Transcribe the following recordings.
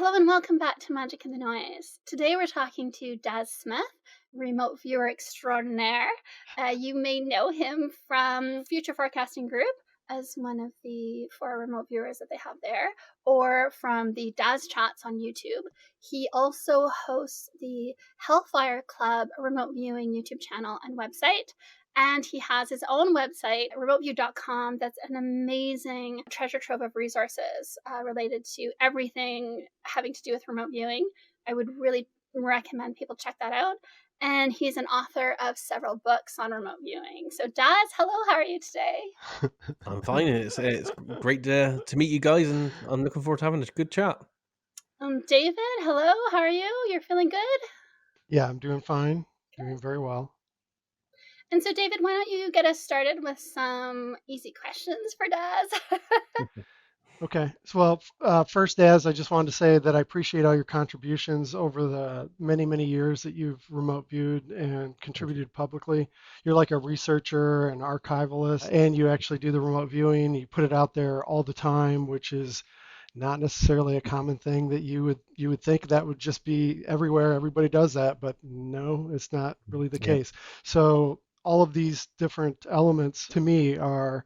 Hello and welcome back to Magic in the Noise. Today we're talking to Daz Smith, remote viewer extraordinaire. You may know him from Future Forecasting Group as one of the 4 remote viewers that they have there, or from the Daz Chats on YouTube. He also hosts the Hellfire Club remote viewing YouTube channel and website. And he has his own website, remoteview.com, that's an amazing treasure trove of resources related to everything having to do with remote viewing. I would really recommend people check that out. And he's an author of several books on remote viewing. So, Daz, hello, how are you today? I'm fine. It's great to meet you guys, and I'm looking forward to having a good chat. David, hello, how are you? You're feeling good? Yeah, I'm doing fine. Doing very well. And so, David, why don't you get us started with some easy questions for Daz? Okay. So, first, Daz, I just wanted to say that I appreciate all your contributions over the many, many years that you've remote viewed and contributed publicly. You're like a researcher, an archivalist, and you actually do the remote viewing. You put it out there all the time, which is not necessarily a common thing that you would think that would just be everywhere. Everybody does that, but no, it's not really the Yeah. case. So all of these different elements to me are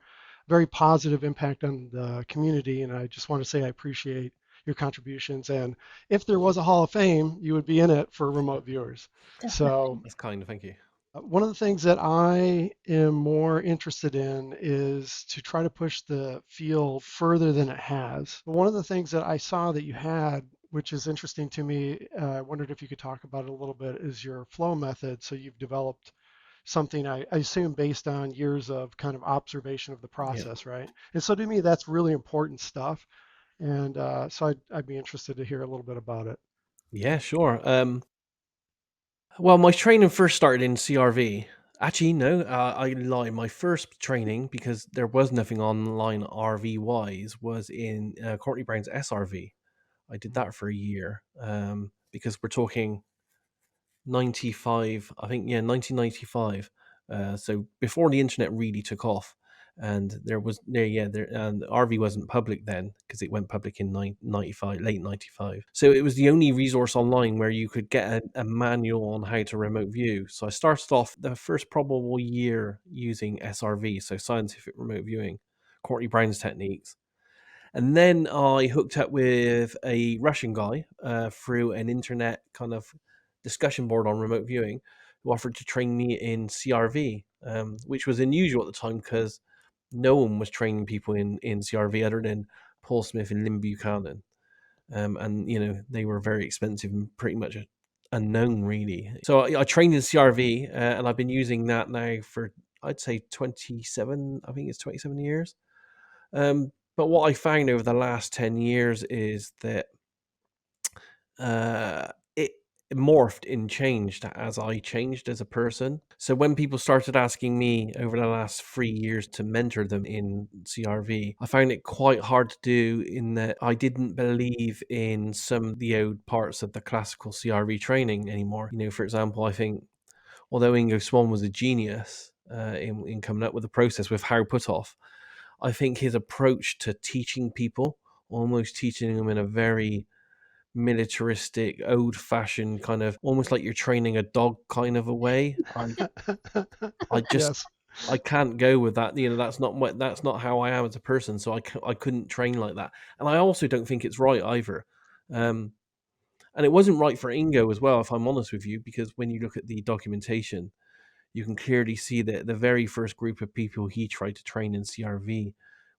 very positive impact on the community, and I just want to say I appreciate your contributions. And if there was a Hall of Fame, you would be in it for remote viewers. So That's kind. Thank you. one of the things that I am more interested in is to try to push the field further than it has. But one of the things that I saw that you had, which is interesting to me, I wondered if you could talk about it a little bit, is your flow method. So you've developed something, I assume, based on years of kind of observation of the Yeah. process, right? And so to me, that's really important stuff. And so I'd be interested to hear a little bit about it. Yeah. Sure. Well, my training first started in CRV. Actually, no, I lie. My first training, because there was nothing online RV wise, was in Courtney Brown's SRV. I did that for a year because we're talking 95, I think, yeah, 1995. So before the internet really took off, and there was there, yeah, there, and RV wasn't public then because it went public in 95, late 95. So it was the only resource online where you could get a manual on how to remote view. So I started off the first probable year using SRV, so scientific remote viewing, Courtney Brown's techniques. And then I hooked up with a Russian guy through an internet kind of discussion board on remote viewing who offered to train me in CRV, which was unusual at the time because no one was training people in CRV other than Paul Smith and Lynn Buchanan. And, they were very expensive and pretty much unknown, really. So I trained in CRV and I've been using that now for, I'd say, 27, I think it's 27 years. But what I found over the last 10 years is that it morphed and changed as I changed as a person. So when people started asking me over the last 3 years to mentor them in CRV, I found it quite hard to do in that I didn't believe in some of the old parts of the classical CRV training anymore. For example, I think although Ingo Swann was a genius in coming up with a process with How Put Off, I think his approach to teaching people, almost teaching them in a very militaristic, old-fashioned kind of, almost like you're training a dog kind of a way. I just Yes. I can't go with that. That's not how I am as a person. So I couldn't train like that, and I also don't think it's right either. And it wasn't right for Ingo as well, if I'm honest with you, because when you look at the documentation, you can clearly see that the very first group of people he tried to train in CRV,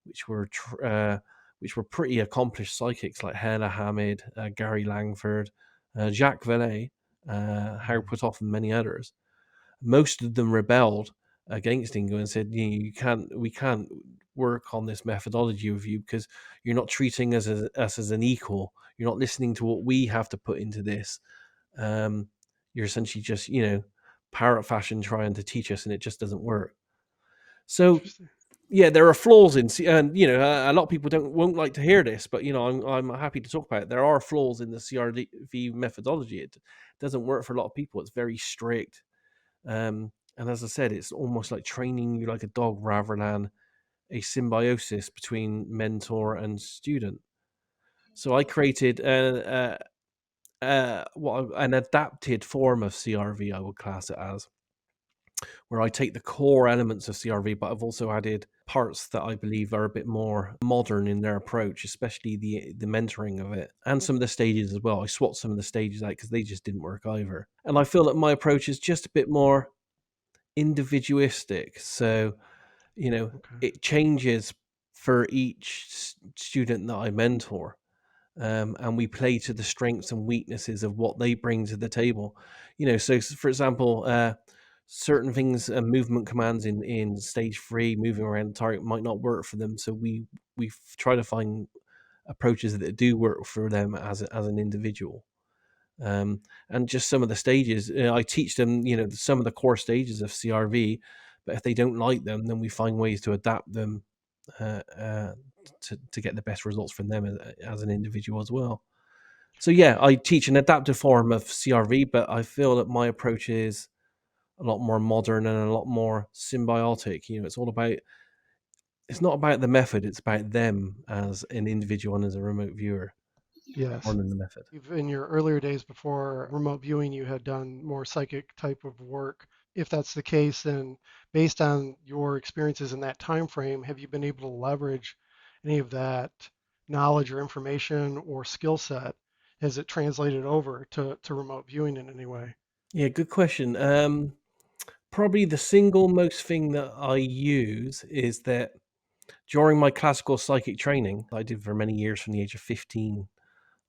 which were pretty accomplished psychics like Hannah Hamid, Gary Langford, Jacques Vallée, Harry Putoff, and many others. Most of them rebelled against Ingo and said, we can't work on this methodology with you because you're not treating us as an equal. You're not listening to what we have to put into this. You're essentially just, parrot fashion trying to teach us, and it just doesn't work. So Interesting. yeah, there are flaws in, and a lot of people won't like to hear this, but I'm happy to talk about it. There are flaws in the CRV methodology. It doesn't work for a lot of people. It's very strict, and as I said, it's almost like training you like a dog rather than a symbiosis between mentor and student. So I created an adapted form of CRV, I would class it as, where I take the core elements of CRV, but I've also added parts that I believe are a bit more modern in their approach, especially the mentoring of it and some of the stages as well. I swapped some of the stages out because they just didn't work either. And I feel that my approach is just a bit more individualistic. So, Okay. it changes for each student that I mentor. And we play to the strengths and weaknesses of what they bring to the table. So for example, certain things, movement commands in stage 3, moving around the target, might not work for them. So we try to find approaches that do work for them as an individual. And just some of the stages, I teach them, some of the core stages of CRV, but if they don't like them, then we find ways to adapt them uh, uh, to get the best results from them as an individual as well. So yeah, I teach an adaptive form of CRV, but I feel that my approach is a lot more modern and a lot more symbiotic. It's not about the method, it's about them as an individual and as a remote viewer more Yes. than the method. In your earlier days before remote viewing, you had done more psychic type of work. If that's the case, then based on your experiences in that time frame, have you been able to leverage any of that knowledge or information or skill set? Has it translated over to remote viewing in any way? Yeah, good question. Probably the single most thing that I use is that during my classical psychic training I did for many years from the age of 15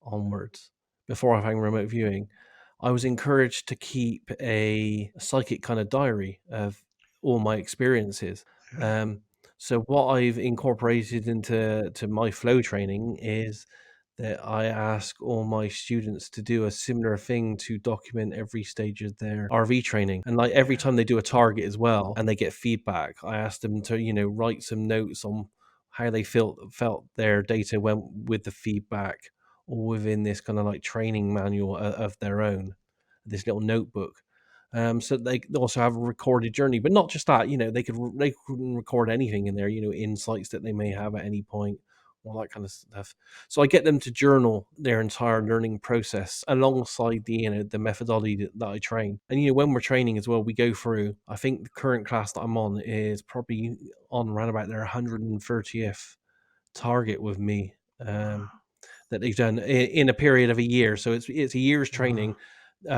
onwards, before I found remote viewing, I was encouraged to keep a psychic kind of diary of all my experiences. Yeah. Um, so what I've incorporated into my flow training is that I ask all my students to do a similar thing, to document every stage of their RV training. And like every Yeah. time they do a target as well and they get feedback, I ask them to, write some notes on how they felt their data went with the feedback, or within this kind of like training manual of their own, this little notebook. So they also have a recorded journey, but not just that. They can record anything in there. Insights that they may have at any point, all that kind of stuff. So I get them to journal their entire learning process alongside the methodology that I train. And when we're training as well, we go through. I think the current class that I'm on is probably on around about their 130th target with me. Wow. That they've done in a period of a year. So it's a year's Wow. training,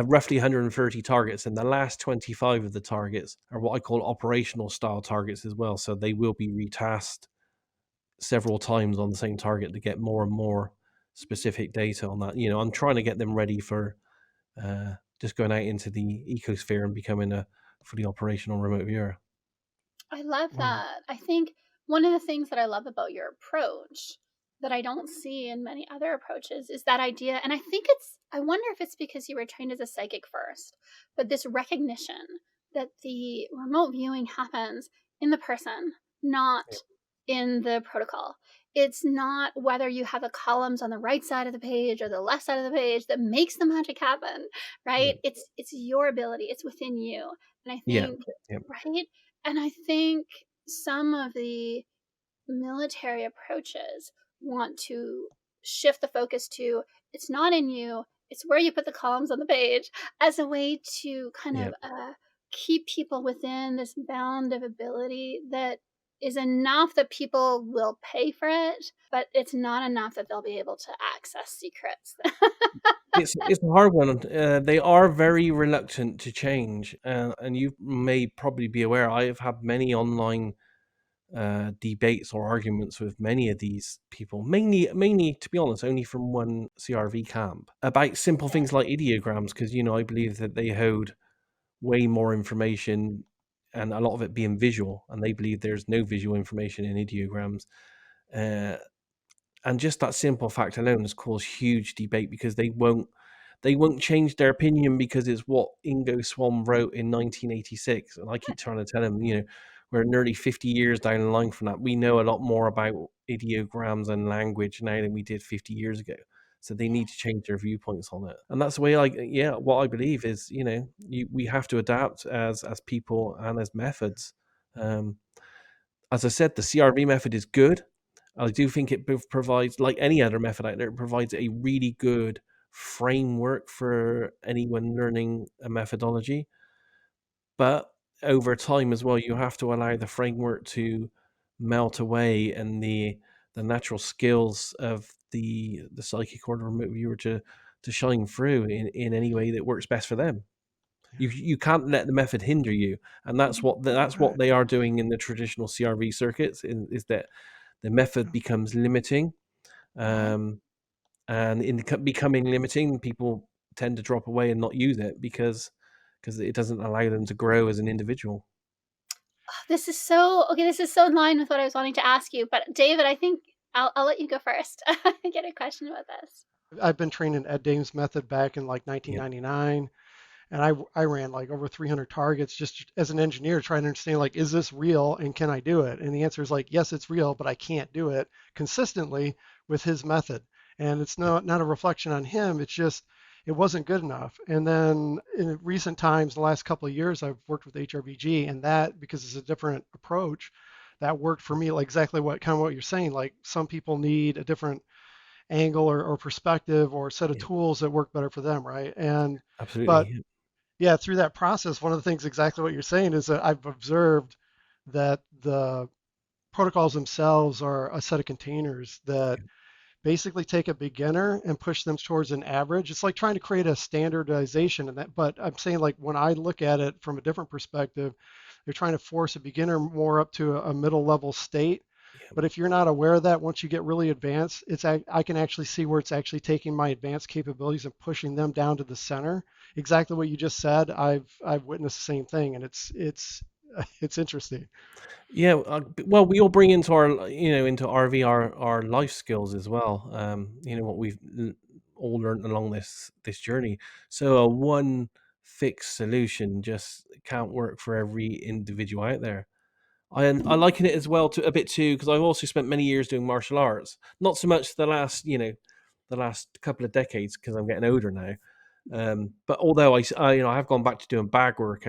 roughly 130 targets, and the last 25 of the targets are what I call operational style targets as well. So they will be retasked several times on the same target to get more and more specific data on that. I'm trying to get them ready for just going out into the ecosphere and becoming a fully operational remote viewer. I love Wow. that. I think one of the things that I love about your approach that I don't see in many other approaches is that idea. And I wonder if it's because you were trained as a psychic first, but this recognition that the remote viewing happens in the person, not in the protocol. It's not whether you have the columns on the right side of the page or the left side of the page that makes the magic happen, Yeah, right? It's your ability, it's within you. And I yeah, think, yeah, right? And I think some of the military approaches want to shift the focus to it's not in you, it's where you put the columns on the page, as a way to kind yeah. of keep people within this bound of ability that is enough that people will pay for it, but it's not enough that they'll be able to access secrets. It's a hard one. They are very reluctant to change, and you may probably be aware. I have had many online debates or arguments with many of these people, mainly to be honest, only from one CRV camp, about simple things like ideograms, because I believe that they hold way more information, and a lot of it being visual, and they believe there's no visual information in ideograms. Uh, and just that simple fact alone has caused huge debate, because they won't change their opinion because it's what Ingo Swann wrote in 1986. And I keep trying to tell him, we're nearly 50 years down the line from that. We know a lot more about ideograms and language now than we did 50 years ago. So they need to change their viewpoints on it. And that's the way, what I believe is, we have to adapt as people and as methods. Um, as I said, the CRV method is good. I do think it provides, like any other method out there, it provides a really good framework for anyone learning a methodology. But over time as well, you have to allow the framework to melt away, and the natural skills of the psychic or the remote viewer to shine through in any way that works best for them. You can't let the method hinder you, and that's what Right. they are doing in the traditional CRV circuits. Is that the method becomes limiting, um, and in becoming limiting, people tend to drop away and not use it because it doesn't allow them to grow as an individual. This is so okay. This is so in line with what I was wanting to ask you. But David, I think I'll let you go first. I get a question about this. I've been trained in Ed Dame's method back in like Yeah, 1999, and I ran like over 300 targets just as an engineer trying to understand like, is this real and can I do it? And the answer is like, yes, it's real, but I can't do it consistently with his method. And it's yeah, not a reflection on him. It's just it wasn't good enough. And then in recent times, the last couple of years, I've worked with HRVG, and that because it's a different approach, that worked for me. Like exactly what kind of what you're saying. Like some people need a different angle or perspective or set of yeah, tools that work better for them, right? And but absolutely. yeah, through that process, one of the things exactly what you're saying is that I've observed that the protocols themselves are a set of containers that Yeah, basically take a beginner and push them towards an average. It's like trying to create a standardization and that, but I'm saying like when I look at it from a different perspective, they're trying to force a beginner more up to a middle level state. yeah, But if you're not aware of that, once you get really advanced, I can actually see where it's actually taking my advanced capabilities and pushing them down to the center. Exactly what you just said. I've witnessed the same thing, and it's it's interesting. yeah. Well, we all bring into our into RV our life skills as well. What we've all learned along this journey. So a one fixed solution just can't work for every individual out there. I liken it as well to a bit too because I've also spent many years doing martial arts. Not so much the last couple of decades because I'm getting older now. But although I have gone back to doing bag work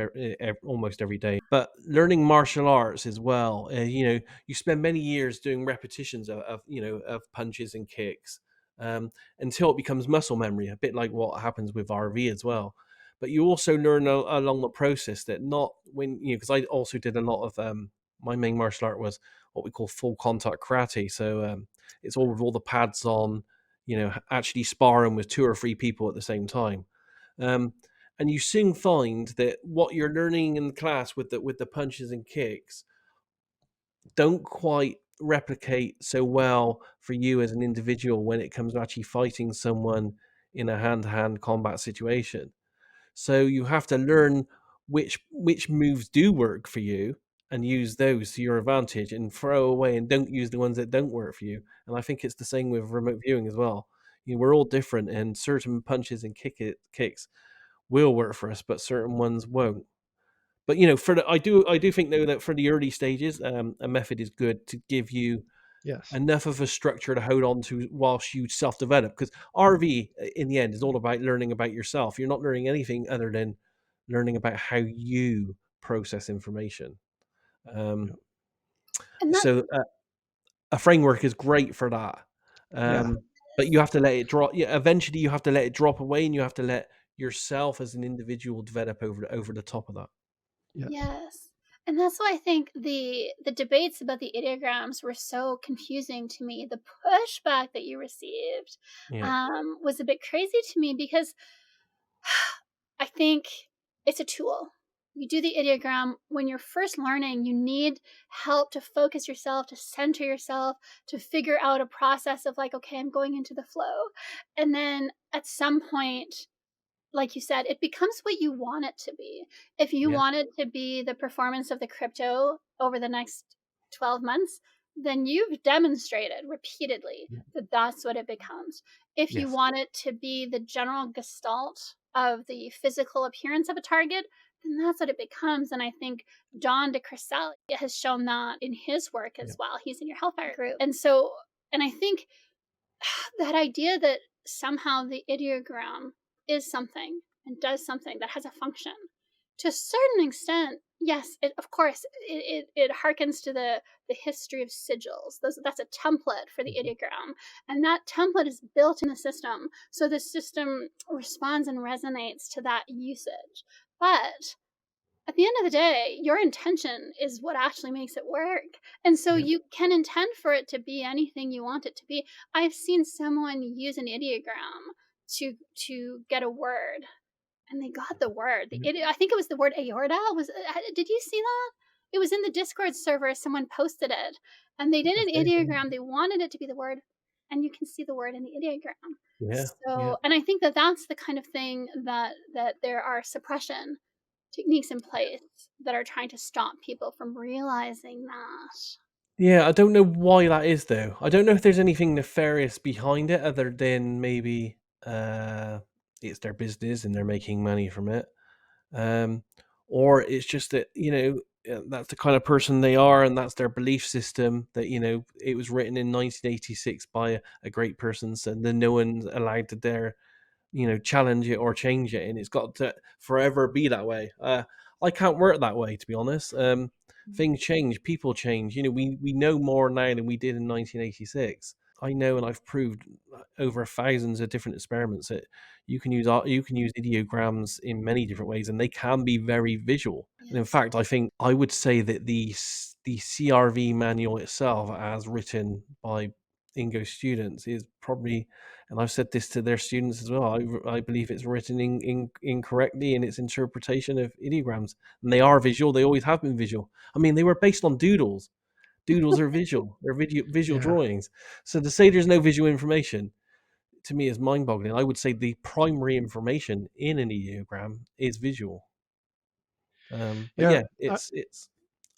almost every day, but learning martial arts as well. You spend many years doing repetitions of punches and kicks um, until it becomes muscle memory, a bit like what happens with RV as well. But you also learn along the process that not when because I also did a lot of my main martial art was what we call full contact karate. So it's all with all the pads on, actually sparring with two or three people at the same time. Um, and you soon find that what you're learning in class with the punches and kicks don't quite replicate so well for you as an individual when it comes to actually fighting someone in a hand-to-hand combat situation. So you have to learn which moves do work for you and use those to your advantage and throw away and don't use the ones that don't work for you. And I think it's the same with remote viewing as well. We're all different and certain punches and kicks will work for us, but certain ones won't. But for I do think though that for the early stages, a method is good to give you Yes. enough of a structure to hold on to whilst you self-develop. Because RV, in the end, is all about learning about yourself. You're not learning anything other than learning about how you process information. Um, Yeah. And that so a framework is great for that. Yeah. But you have to let it drop. Yeah, eventually you have to let it drop away, and you have to let yourself as an individual develop over the top of that. Yes. yes. And that's why I think the debates about the ideograms were so confusing to me. The pushback that you received Yeah, was a bit crazy to me because I think it's a tool. You do the ideogram when you're first learning, you need help to focus yourself, to center yourself, to figure out a process of like, okay, I'm going into the flow. And then at some point, like you said, it becomes what you want it to be. If you yeah, want it to be the performance of the crypto over the next 12 months, then you've demonstrated repeatedly yeah. that that's what it becomes. If you Yes, want it to be the general gestalt of the physical appearance of a target, then that's what it becomes. And I think Don de Cristal has shown that in his work yeah, as well. He's in your Hellfire group. And I think that idea that somehow the ideogram is something and does something that has a function to a certain extent yes, of course, it harkens to the history of sigils. That's a template for the Mhm. ideogram, and that template is built in the system, so the system responds and resonates to that usage. But at the end of the day, your intention is what actually makes it work. And so Yeah. you can intend for it to be anything you want it to be. I've seen someone use an ideogram to get a word, and they got the word. Yeah. I think it was the word aorta. Did you see that? It was in the Discord server. Someone posted it, and they did an Okay. ideogram. They wanted it to be the word, and you can see the word in the ideogram. Yeah. Yeah. So, and I think that that's the kind of thing that there are suppression techniques in place that are trying to stop people from realizing that. Yeah, I don't know why that is though. I don't know if there's anything nefarious behind it other than maybe uh it's their business and they're making money from it. Um or it's just that, that's the kind of person they are and that's their belief system that, it was written in 1986 by a great person, so then no one's allowed to dare challenge it or change it, and it's got to forever be that way. I can't work that way, to be honest. Things change, people change. We know more now than we did in 1986. I know, and I've proved over thousands of different experiments that you can use ideograms in many different ways, and they can be very visual. And in Yes. fact, I think I would say that the CRV manual itself, as written by Ingo students, is probably, and I've said this to their students as well, I believe it's written incorrectly in its interpretation of ideograms. And they are visual, they always have been visual. I mean, they were based on doodles. Doodles are visual, they're visual Yeah. drawings. So to say there's no visual information, to me, is mind boggling. I would say the primary information in an ideogram is visual. But Yeah. yeah,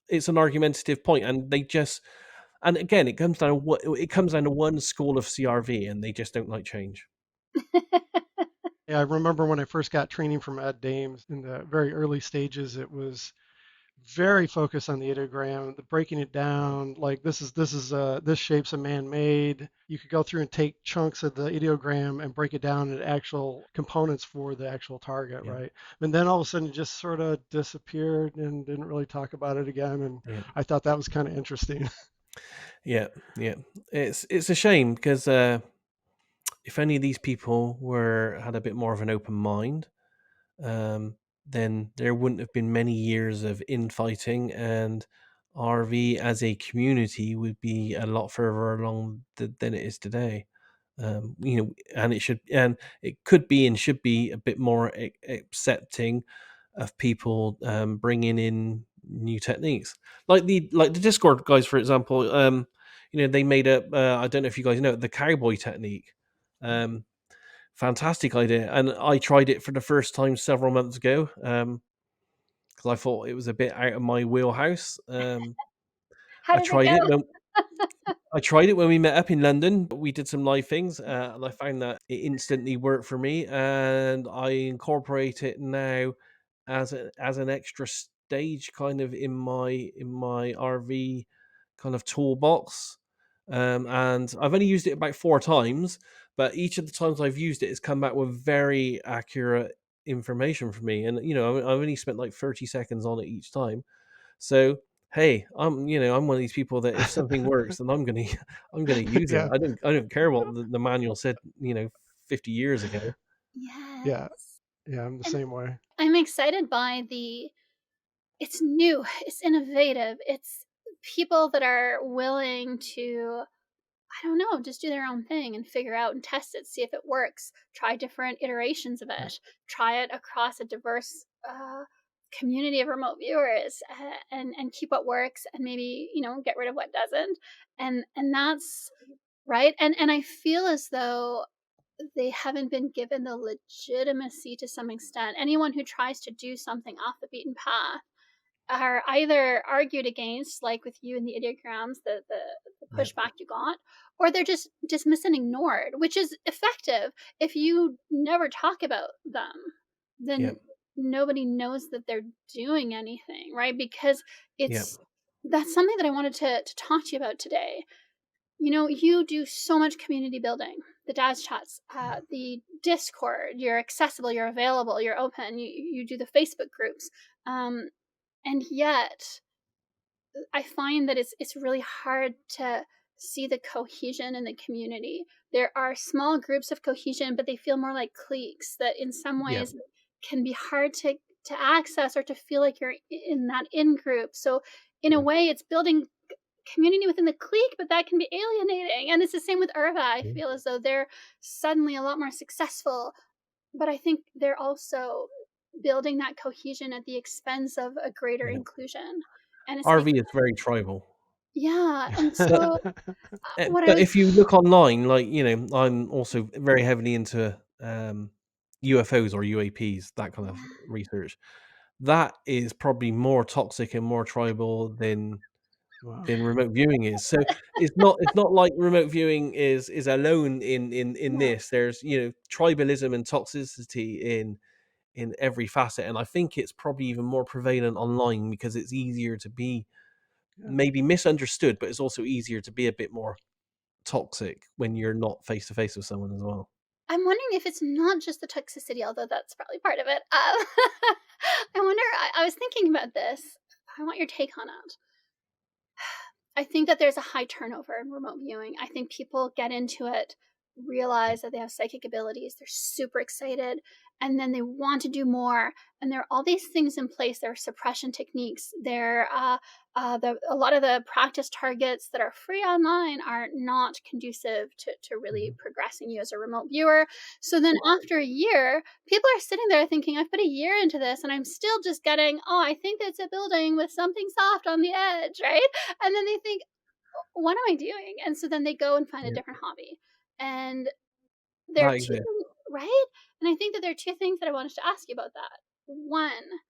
it's an argumentative point, and they just, and again, it comes down to one school of CRV, and they just don't like change. Yeah, I remember when I first got training from Ed Dames in the very early stages, it was very focused on the ideogram, breaking it down. Like this shape's a man-made. You could go through and take chunks of the ideogram and break it down into actual components for the actual target, Yeah, right? And then all of a sudden, it just sort of disappeared and didn't really talk about it again. And yeah, I thought that was kind of interesting. yeah, yeah. It's a shame because if any of these people were had a bit more of an open mind, um, then there wouldn't have been many years of infighting, and RV as a community would be a lot further along than it is today. And it could be and should be a bit more accepting of people bringing in new techniques, like the Discord guys, for example. They made up. I don't know if you guys know it, the cowboy technique. Um, Fantastic idea, and I tried it for the first time several months ago because I thought it was a bit out of my wheelhouse. How I did it tried go? it when I tried it when we met up in London. We did some live things, and I found that it instantly worked for me, and I incorporate it now as an extra stage, kind of in my RV kind of toolbox. And I've only used it about 4 times, but each of the times I've used it has come back with very accurate information for me. And I've only spent like 30 seconds on it each time. So hey, I'm one of these people that if something works, then I'm gonna use it. Yeah, I don't care what the manual said, 50 years ago. yeah, Yes. yeah. I'm the And same way. I'm excited by it's new, it's innovative, it's people that are willing to, I don't know, just do their own thing and figure out and test it, see if it works, try different iterations of Yeah, it, try it across a diverse community of remote viewers, and keep what works and maybe, get rid of what doesn't. And that's right. And I feel as though they haven't been given the legitimacy to some extent. Anyone who tries to do something off the beaten path are either argued against, like with you and the ideograms, the yeah, pushback you got, or they're just dismissed and ignored, which is effective. If you never talk about them, yeah, then nobody knows that they're doing anything, right? Because yeah, it's that's something that I wanted to talk to you about today. You do so much community building, the Daz chats, the Discord. You're accessible, you're available, you're open. You do the Facebook groups. And yet I find that it's really hard to see the cohesion in the community. There are small groups of cohesion, but they feel more like cliques that in some Yeah. ways can be hard to access or to feel like you're in that in group. So in a Yeah. way it's building community within the clique, but that can be alienating. And it's the same with Irva. I Yeah. feel as though they're suddenly a lot more successful, but I think they're also building that cohesion at the expense of a greater Yeah. inclusion. And it's RV is very tribal. yeah, and But so what I but was if you look online, like, I'm also very heavily into UFOs or UAPs, that kind of yeah, research. That is probably more toxic and more tribal Wow. than remote viewing is. So it's not like remote viewing is alone in no, this. There's, tribalism and toxicity in every facet, and I think it's probably even more prevalent online because it's easier to be Yeah. maybe misunderstood, but it's also easier to be a bit more toxic when you're not face to face with someone as well. I'm wondering if it's not just the toxicity, although that's probably part of it. I wonder. I was thinking about this. I want your take on it. I think that there's a high turnover in remote viewing. I think people get into it, realize that they have psychic abilities, they're super excited, and then they want to do more. And there are all these things in place. There are suppression techniques. A lot of the practice targets that are free online are not conducive to really Mhm. progressing you as a remote viewer. So then after a year, people are sitting there thinking, I've put a year into this and I'm still just getting, oh, I think it's a building with something soft on the edge, right? And then they think, what am I doing? And so then they go and find a Yeah, different hobby. And there are that two, exists. right? And I think that there are two things that I wanted to ask you about that. One,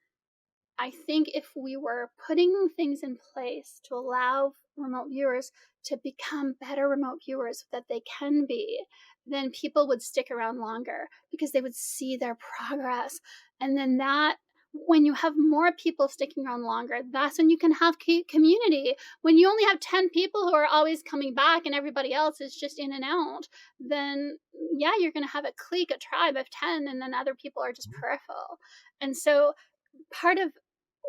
I think if we were putting things in place to allow remote viewers to become better remote viewers that they can be, then people would stick around longer because they would see their progress. And then that, when you have more people sticking around longer, that's when you can have community. When you only have 10 people who are always coming back and everybody else is just in and out, then yeah, you're going to have a clique, a tribe of 10, and then other people are just peripheral. And so part of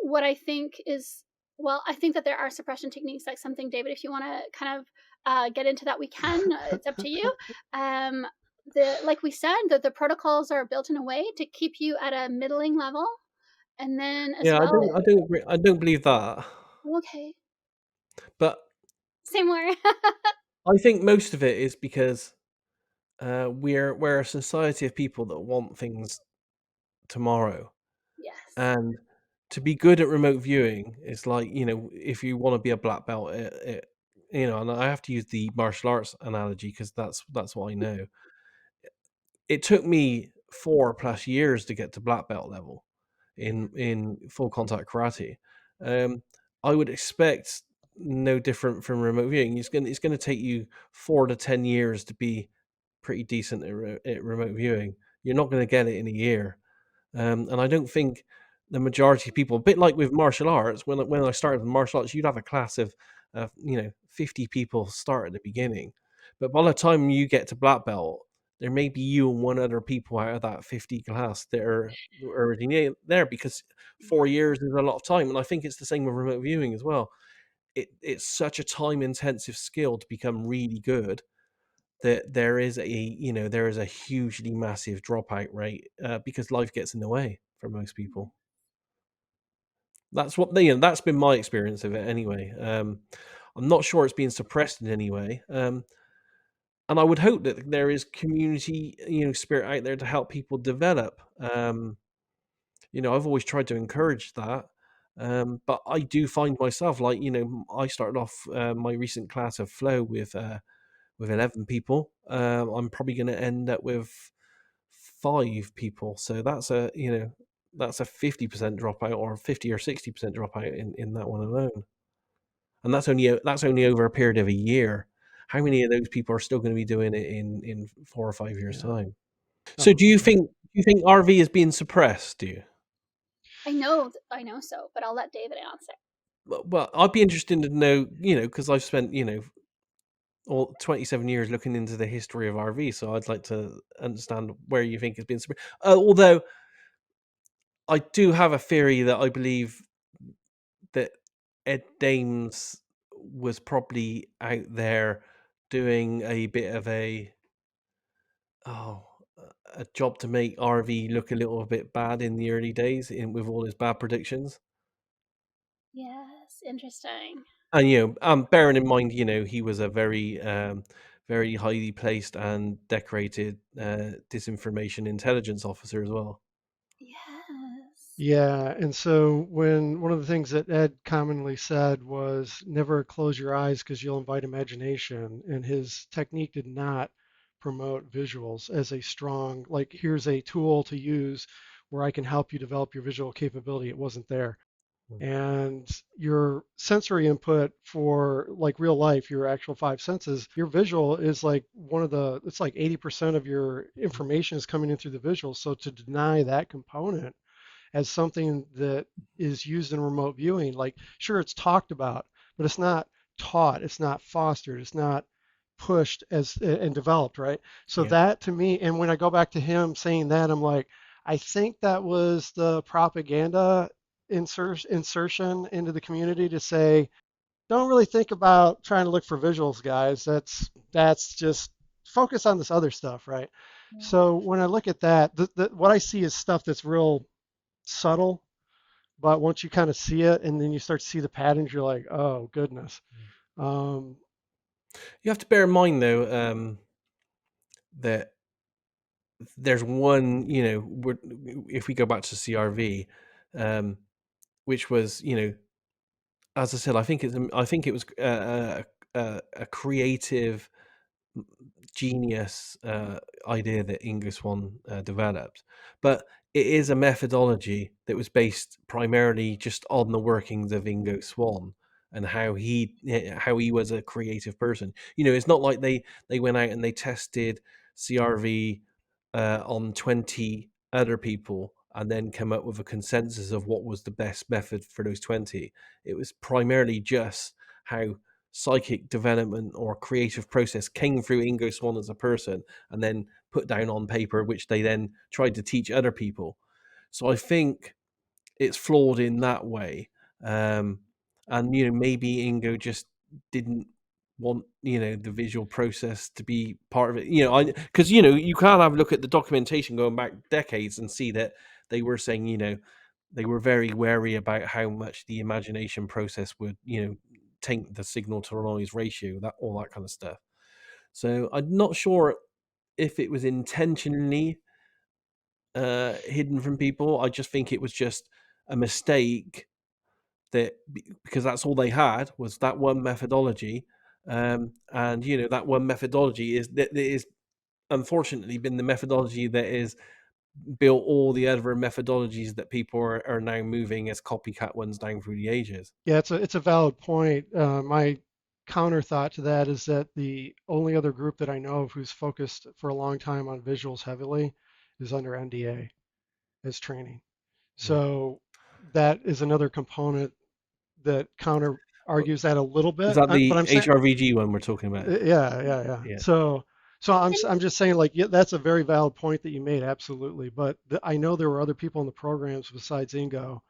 what I think is, well, I think that there are suppression techniques, like something, David, if you want to kind of get into that, we can. It's up to you. Um, like we said, the protocols are built in a way to keep you at a middling level, and then as Yeah, I well. don't agree. I don't believe that. Okay, But same where. I think most of it is because we're a society of people that want things tomorrow. Yes. And to be good at remote viewing is like, if you want to be a black belt, and I have to use the martial arts analogy because that's what I know. It took me 4+ years to get to black belt level in full contact karate. Um, I would expect no different from remote viewing. It's gonna take you 4 to 10 years to be pretty decent at remote viewing. You're not going to get it in a year. And I don't think the majority of people, a bit like with martial arts, when I started with martial arts, you'd have a class of 50 people start at the beginning. But by the time you get to black belt, there may be you and one other people out of that 50 class that are already there because 4 years is a lot of time. And I think it's the same with remote viewing as well. It's such a time intensive skill to become really good that there is a hugely massive dropout rate because life gets in the way for most people. That's been my experience of it anyway. I'm not sure it's being suppressed in any way, and I would hope that there is community spirit out there to help people develop. I've always tried to encourage that. But I do find myself like I started off my recent class of flow with 11 people. I'm probably going to end up with 5 people. So that's a 50% dropout or 50 or 60% dropout in that one alone. And that's only over a period of a year. How many of those people are still going to be doing it in 4 or 5 years Yeah. time? So Oh, do you think RV is being suppressed? Do you? I know so, but I'll let David answer. Well, I'd be interested to know, because I've spent, all 27 years looking into the history of RV, so I'd like to understand where you think it's been suppressed. Although I do have a theory that I believe Ed Dames was probably out there doing a bit of oh, a job to make RV look a little bit bad in the early days with all his bad predictions. Yes, interesting. And bearing in mind, he was a very highly placed and decorated disinformation intelligence officer as well. Yes. Yeah, and so when one of the things that Ed commonly said was never close your eyes because you'll invite imagination, and his technique did not promote visuals as a strong, like, here's a tool to use where I can help you develop your visual capability. It wasn't there. Mm. And your sensory input for like real life, your actual five senses, your visual is like it's like 80% of your information is coming in through the visual. So to deny that component as something that is used in remote viewing. Like, sure, it's talked about, but it's not taught, it's not fostered, it's not pushed as and developed, right? So Yeah. that to me, and when I go back to him saying that, I'm like, I think that was the propaganda insertion into the community to say, don't really think about trying to look for visuals, guys. That's just focus on this other stuff, right? Yeah. So when I look at that, what I see is stuff that's real subtle, but once you kind of see it and then you start to see the patterns, you're like, oh goodness. Um, You have to bear in mind though, that there's one, if we go back to CRV, um, which was, as I said, I think it was a creative genius idea that Ingo Swann developed, but it is a methodology that was based primarily just on the workings of Ingo Swann and how he was a creative person. It's not like they went out and they tested CRV on 20 other people and then come up with a consensus of what was the best method for those 20. It was primarily just how psychic development or creative process came through Ingo Swann as a person and then put down on paper, which they then tried to teach other people. So I think it's flawed in that way. And maybe Ingo just didn't want the visual process to be part of it. Because you can't have a look at the documentation going back decades and see that they were saying they were very wary about how much the imagination process would taint the signal to noise ratio, that all that kind of stuff. So I'm not sure if it was intentionally hidden from people. I just think it was just a mistake because that's all they had was that one methodology. And that one methodology is unfortunately been the methodology that is built all the other methodologies that people are now moving as copycat ones down through the ages. yeah, it's a valid point. My counter thought to that is that the only other group that I know of who's focused for a long time on visuals heavily is under NDA as training. Yeah. So that is another component that counter argues that a little Is bit. that But the I'm saying, HRVG one we're talking about? yeah. Yeah. So And I'm just saying, like, yeah, that's a very valid point that you made, absolutely. But I know there were other people in the programs besides Ingo,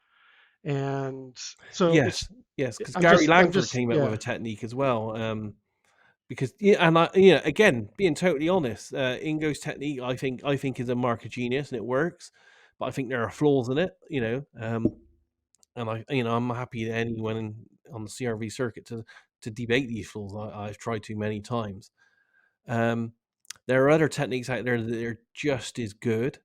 and so it's Yes, because Gary I'm Langford just came up with yeah. a technique as well. Because and again, being totally honest, Ingo's technique, I think is a mark of genius and it works, but I think there are flaws in it. And I'm happy that anyone on the CRV circuit to debate these flaws. I've tried to many times. Um, there are other techniques out there that are just as good.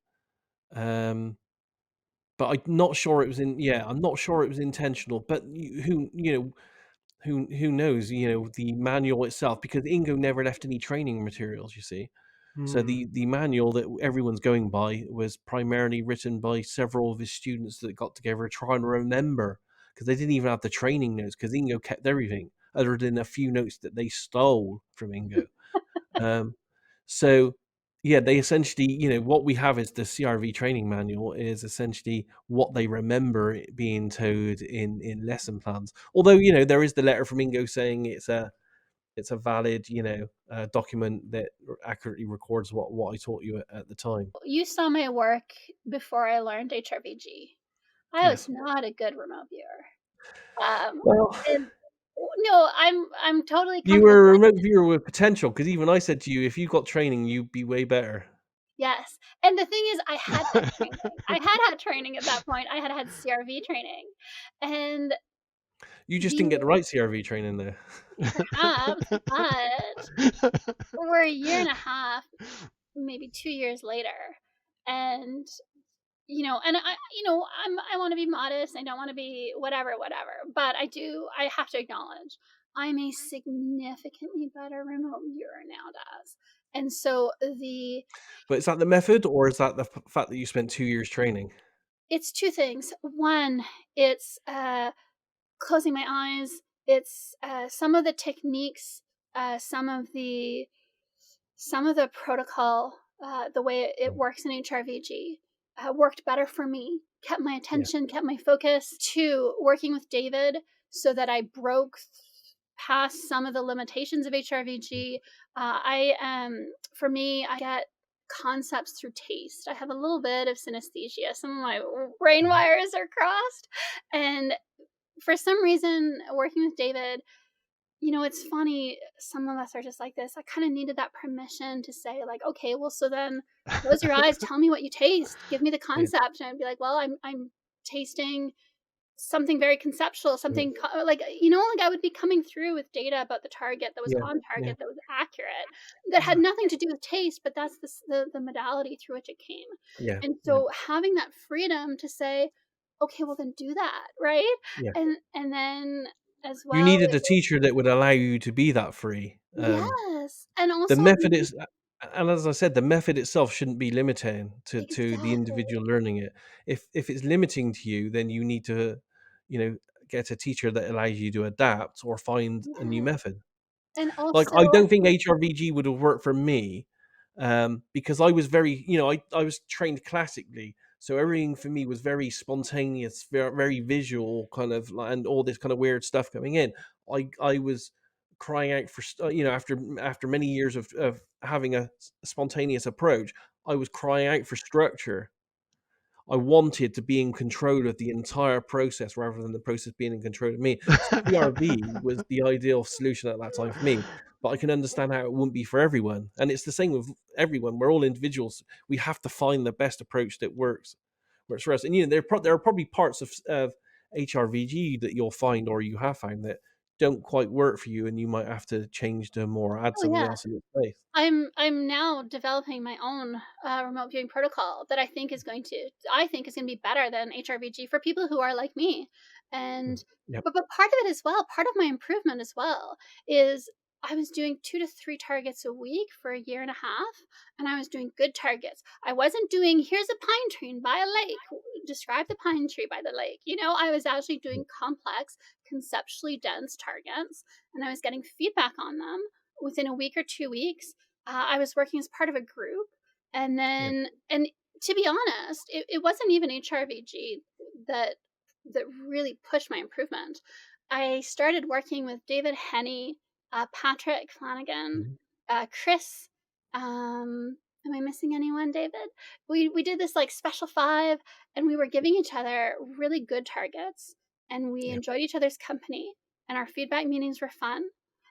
But I'm not sure it was I'm not sure it was intentional. But who knows? The manual itself, because Ingo never left any training materials. You see, so Hmm. the manual that everyone's going by was primarily written by several of his students that got together to try and remember, because they didn't even have the training notes because Ingo kept everything other than a few notes that they stole from Ingo. Um, so yeah, they essentially, what we have is the CRV training manual is essentially what they remember it being told in lesson plans. Although there is the letter from Ingo saying it's a valid document that accurately records what I taught you at the time. you saw my work before I learned HRVG. I Yeah. was not a good remote viewer. Um, Well, and no, I'm totally you comfortable were a doing remote viewer with potential, because even I said to you, if you got training, you'd be way better. yes, and the thing is I had that training. I had training at that point. I had CRV training, and You just didn't get the the right CRV training there. perhaps, but we're a year and a half, maybe 2 years later, and and I want to be modest. I don't want to be whatever, but I have to acknowledge I'm a significantly better remote viewer now, Daz. And so But is that the method, or is that the fact that you spent 2 years training? it's two things. One, it's closing my eyes. It's some of the techniques, some of the protocol, the way it Mm, works in HRVG, worked better for me, kept my yeah, attention, kept my focus. Two, working with David so that I broke past some of the limitations of mm, HRVG. For me, I get concepts through taste. I have a little bit of synesthesia. Some of my brain mhm, wires are crossed. And for some reason, working with David, it's funny. Some of us are just like this. I kind of needed that permission to say, like, okay, well, so then close your eyes, tell me what you taste, give me the yeah, concept, and I'd be like, well, I'm tasting something very conceptual, yeah, something like like I would be coming through with data about the target that was yeah, on yeah, target, that was accurate, that had nothing to do with taste, but that's the modality through which it came. yeah, And yeah, so having that freedom to say, okay, well then do that, right? yeah. And then as You well, needed a teacher that would allow you to be that free. yes, and The also method is and as I said, the method itself shouldn't be limiting to the exactly, individual learning it. If it's limiting to you, then you need to, you know, get a teacher that allows you to adapt or find a new yes, method. and Like, also I don't think HRVG would have worked for me, because I was very, I was trained classically, so everything for me was very spontaneous, very visual, kind of, and all this kind of weird stuff coming in. I was crying out for, after many years of having a spontaneous approach, I was crying out for structure. I wanted to be in control of the entire process rather than the process being in control of me. So CRV was the ideal solution at that time for me. But I can understand how it wouldn't be for everyone. And it's the same with everyone. We're all individuals. We have to find the best approach that works for us. And there are probably parts of HRVG that you'll find, or you have found, that don't quite work for you, and you might have to change them or add oh something yeah, else in its place. I'm now developing my own remote viewing protocol that I think is going to be better than HRVG for people who are like me. And Mm. Yep. but part of it as well, part of my improvement as well, is I was doing 2 to 3 targets a week for a year and a half, and I was doing good targets. I wasn't doing here's a pine tree by a lake, describe the pine tree by the lake. I was actually Mm. doing complex, conceptually dense targets, and I was getting feedback on them within a week or 2 weeks. I was working as part of a group, and Yep. then and to be honest, it wasn't even HRVG that really pushed my improvement. I started working with David Henney, Patrick Flanagan, Mhm. Chris. Am I missing anyone, David? We did this like special five, and we were giving each other really good targets, and we Yep. enjoyed each other's company, and our feedback meetings were fun.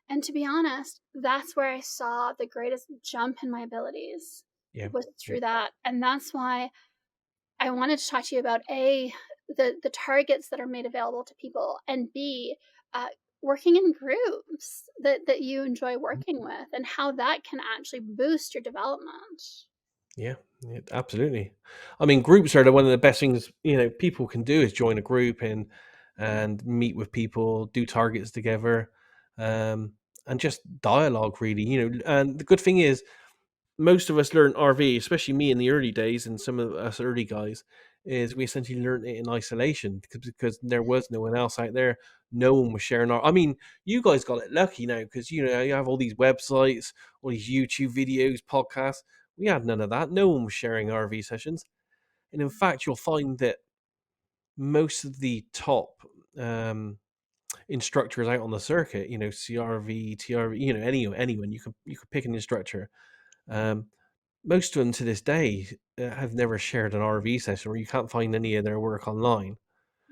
And to be honest, that's where I saw the greatest jump in my abilities, Yep. was through Yep. that. And that's why I wanted to talk to you about the targets that are made available to people, and B, uh, working in groups that you enjoy working with, and how that can actually boost your development. Yeah, yeah, absolutely. I mean, groups are one of the best things people can do, is join a group and meet with people, do targets together, um, and just dialogue, really. And the good thing is, most of us learn RV, especially me in the early days, and some of us early guys, is we essentially learned it in isolation, because there was no one else out there. No one was sharing I mean, you guys got it lucky now, because you have all these websites, all these YouTube videos, podcasts. We had none of that. No one was sharing RV sessions. And in fact, you'll find that most of the top um, instructors out on the circuit, CRV, TRV, anyone, you could pick an instructor. Um, Most of them to this day have never shared an RV session, or you can't find any of their work online.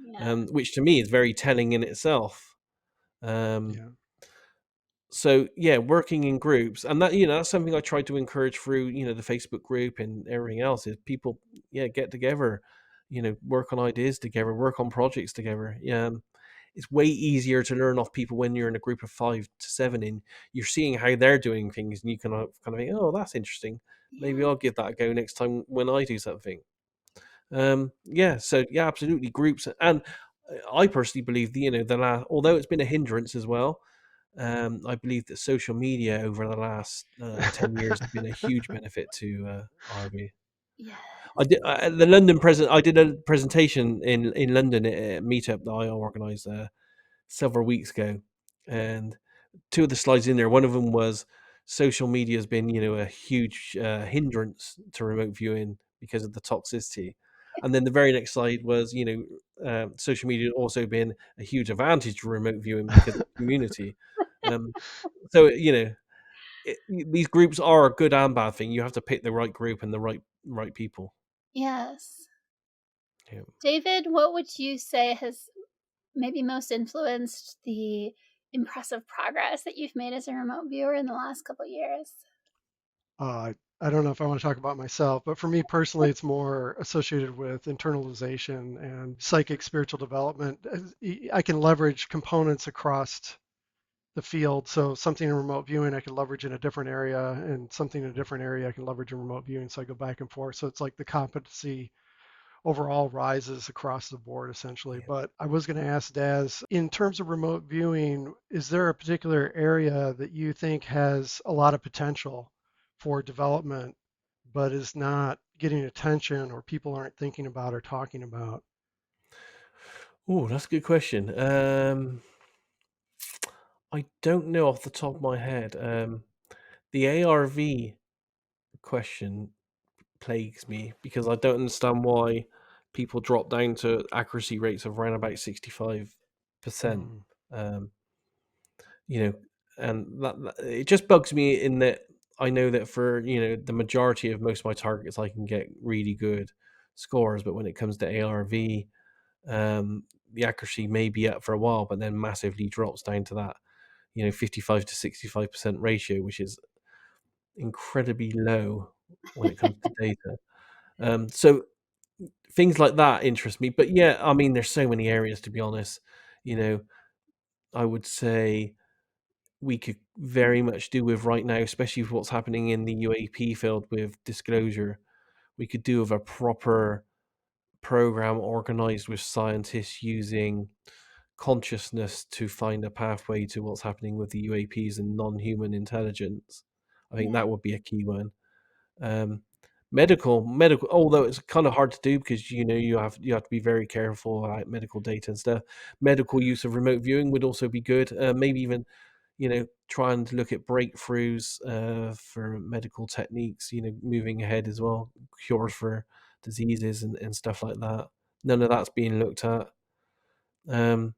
Yeah. which to me is very telling in itself. Um, Yeah. so yeah, working in groups, and that that's something I try to encourage through the Facebook group and everything else, is people get together, work on ideas together, work on projects together. It's way easier to learn off people when you're in a group of 5 to 7 and you're seeing how they're doing things, and you can kind of think, oh, that's interesting. Maybe Yeah. I'll give that a go next time when I do something. So yeah, absolutely, groups. And I personally believe although it's been a hindrance as well, I believe that social media over the last 10 years has been a huge benefit to RV. I Yes. did at the London present. I did a presentation in London at a meetup that I organised several weeks ago, and two of the slides in there. One of them was social media has been a huge hindrance to remote viewing because of the toxicity, and then the very next slide was social media also been a huge advantage to remote viewing because of community. Um, so these groups are a good and bad thing. You have to pick the right group and the right people. Yes. Yeah. David, what would you say has maybe most influenced the impressive progress that you've made as a remote viewer in the last couple years? I don't know if I want to talk about myself, but for me personally, it's more associated with internalization and psychic spiritual development. I can leverage components across the field. So something in remote viewing I can leverage in a different area, and something in a different area I can leverage in remote viewing. So I go back and forth. So it's like the competency overall rises across the board essentially. Yeah. But I was going to ask Daz, in terms of remote viewing, is there a particular area that you think has a lot of potential for development, but is not getting attention or people aren't thinking about or talking about? Oh, that's a good question. I don't know off the top of my head. The ARV question plagues me because I don't understand why people drop down to accuracy rates of around about 65%. Mm. Um, you know, and it just bugs me in that I know that for the majority of most of my targets, I can get really good scores, but when it comes to ARV, the accuracy may be up for a while, but then massively drops down to that 55 to 65% ratio, which is incredibly low when it comes to data. So things like that interest me. But yeah, I mean, there's so many areas to be honest. You know, I would say we could very much do with right now, especially with what's happening in the UAP field with disclosure. We could do with a proper program organized with scientists using consciousness to find a pathway to what's happening with the UAPs and non-human intelligence. I think Yeah. that would be a key one. Um, medical. Although it's kind of hard to do because you have to be very careful about medical data and stuff. Medical use of remote viewing would also be good. Maybe even trying to look at breakthroughs for medical techniques. Moving ahead as well, cures for diseases and stuff like that. None of that's being looked at. Um,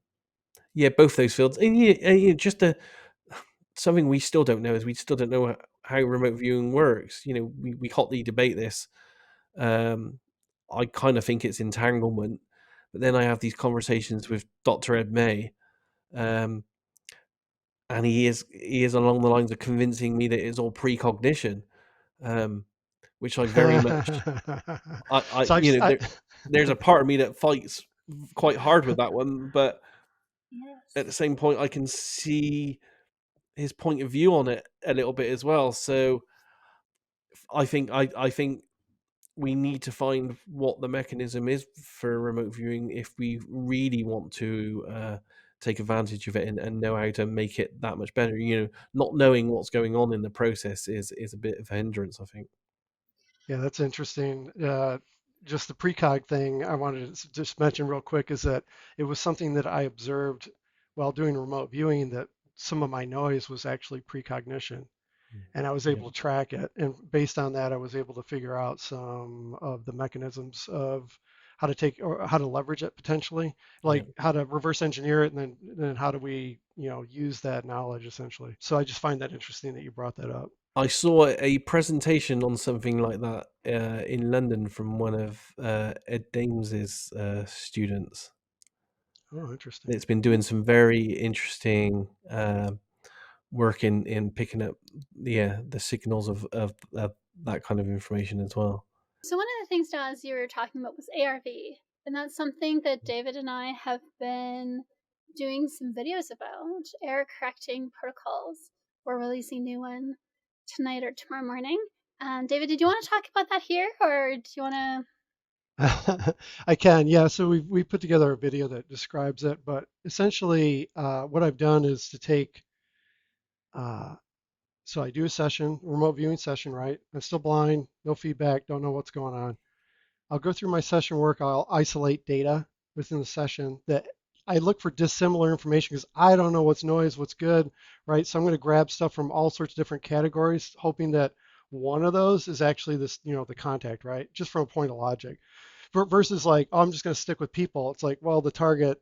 yeah, both those fields, and just something we still don't know is we still don't know how remote viewing works. We hotly debate this. I kind of think it's entanglement, but then I have these conversations with Dr. Ed May, um, and he is along the lines of convincing me that it's all precognition, um, which I very much I So there's a part of me that fights quite hard with that one, but at the Yes. same point, I can see his point of view on it a little bit as well. So I think we need to find what the mechanism is for remote viewing if we really want to take advantage of it and know how to make it that much better. Not knowing what's going on in the process is a bit of a hindrance, I think. Yeah, that's interesting. Just the precog thing I wanted to just mention real quick is that it was something that I observed while doing remote viewing, that some of my noise was actually precognition, and I was Yeah, able to track it. And based on that, I was able to figure out some of the mechanisms of how to take or how to leverage it potentially, yeah. like how to reverse engineer it, and then how do we, use that knowledge essentially. So I just find that interesting that you brought that up. I saw a presentation on something like that in London from one of Ed Dames's students. Oh, interesting. It's been doing some very interesting work in picking up the signals of that kind of information as well. So one of the things, Daz, you were talking about was ARV, and that's something that David and I have been doing some videos about, error correcting protocols. We're releasing a new one tonight or tomorrow morning. David, did you want to talk about that here, or do you want to? I can, yeah. So we put together a video that describes it, but essentially, what I've done is to take. So I do a session, remote viewing session, right? I'm still blind, no feedback, don't know what's going on. I'll go through my session work. I'll isolate data within the session that I look for dissimilar information because I don't know what's noise, what's good, right? So I'm going to grab stuff from all sorts of different categories, hoping that one of those is actually this, the contact, right? Just from a point of logic. Versus like, oh, I'm just going to stick with people. It's like, well, the target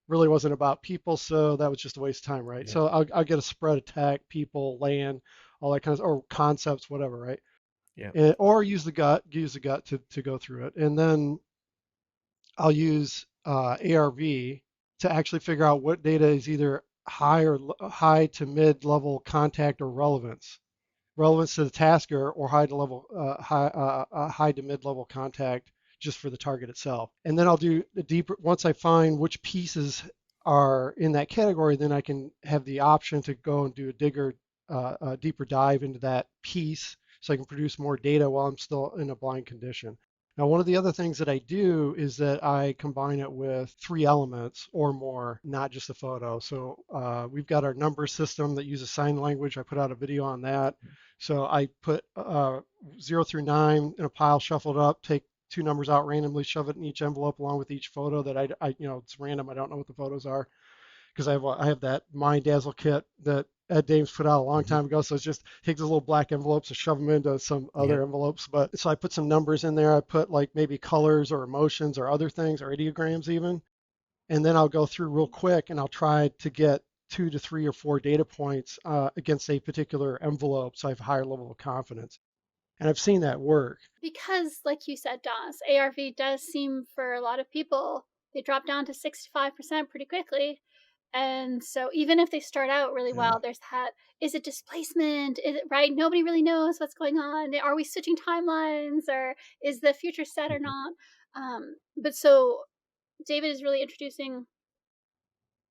really wasn't about people, so that was just a waste of time, right? Yeah. So I'll get a spread attack, people, land, all that kind of, or concepts, whatever, right? Yeah. Or use the gut to go through it. And then I'll use ARV to actually figure out what data is either high to mid level contact or relevance to the tasker, or high to mid level contact just for the target itself. And then I'll do the deeper, once I find which pieces are in that category, then I can have the option to go and do a deeper dive into that piece so I can produce more data while I'm still in a blind condition. Now, one of the other things that I do is that I combine it with 3 elements or more, not just a photo. So we've got our number system that uses sign language. I put out a video on that. So I put 0 through 9 in a pile, shuffled up, take 2 numbers out randomly, shove it in each envelope along with each photo that it's random. I don't know what the photos are because I have that Mind Dazzle kit that Ed Dames put out a long time ago. So it's just takes those little black envelopes and shove them into some Yeah. other envelopes. But so I put some numbers in there. I put like maybe colors or emotions or other things or ideograms even. And then I'll go through real quick and I'll try to get 2 to 3 or 4 data points against a particular envelope so I have a higher level of confidence. And I've seen that work. Because, like you said, Daz, ARV does seem for a lot of people, they drop down to 65% pretty quickly. And so even if they start out really well, there's that, is it displacement? Is it right? Nobody really knows what's going on. Are we switching timelines, or is the future set or not? But so David is really introducing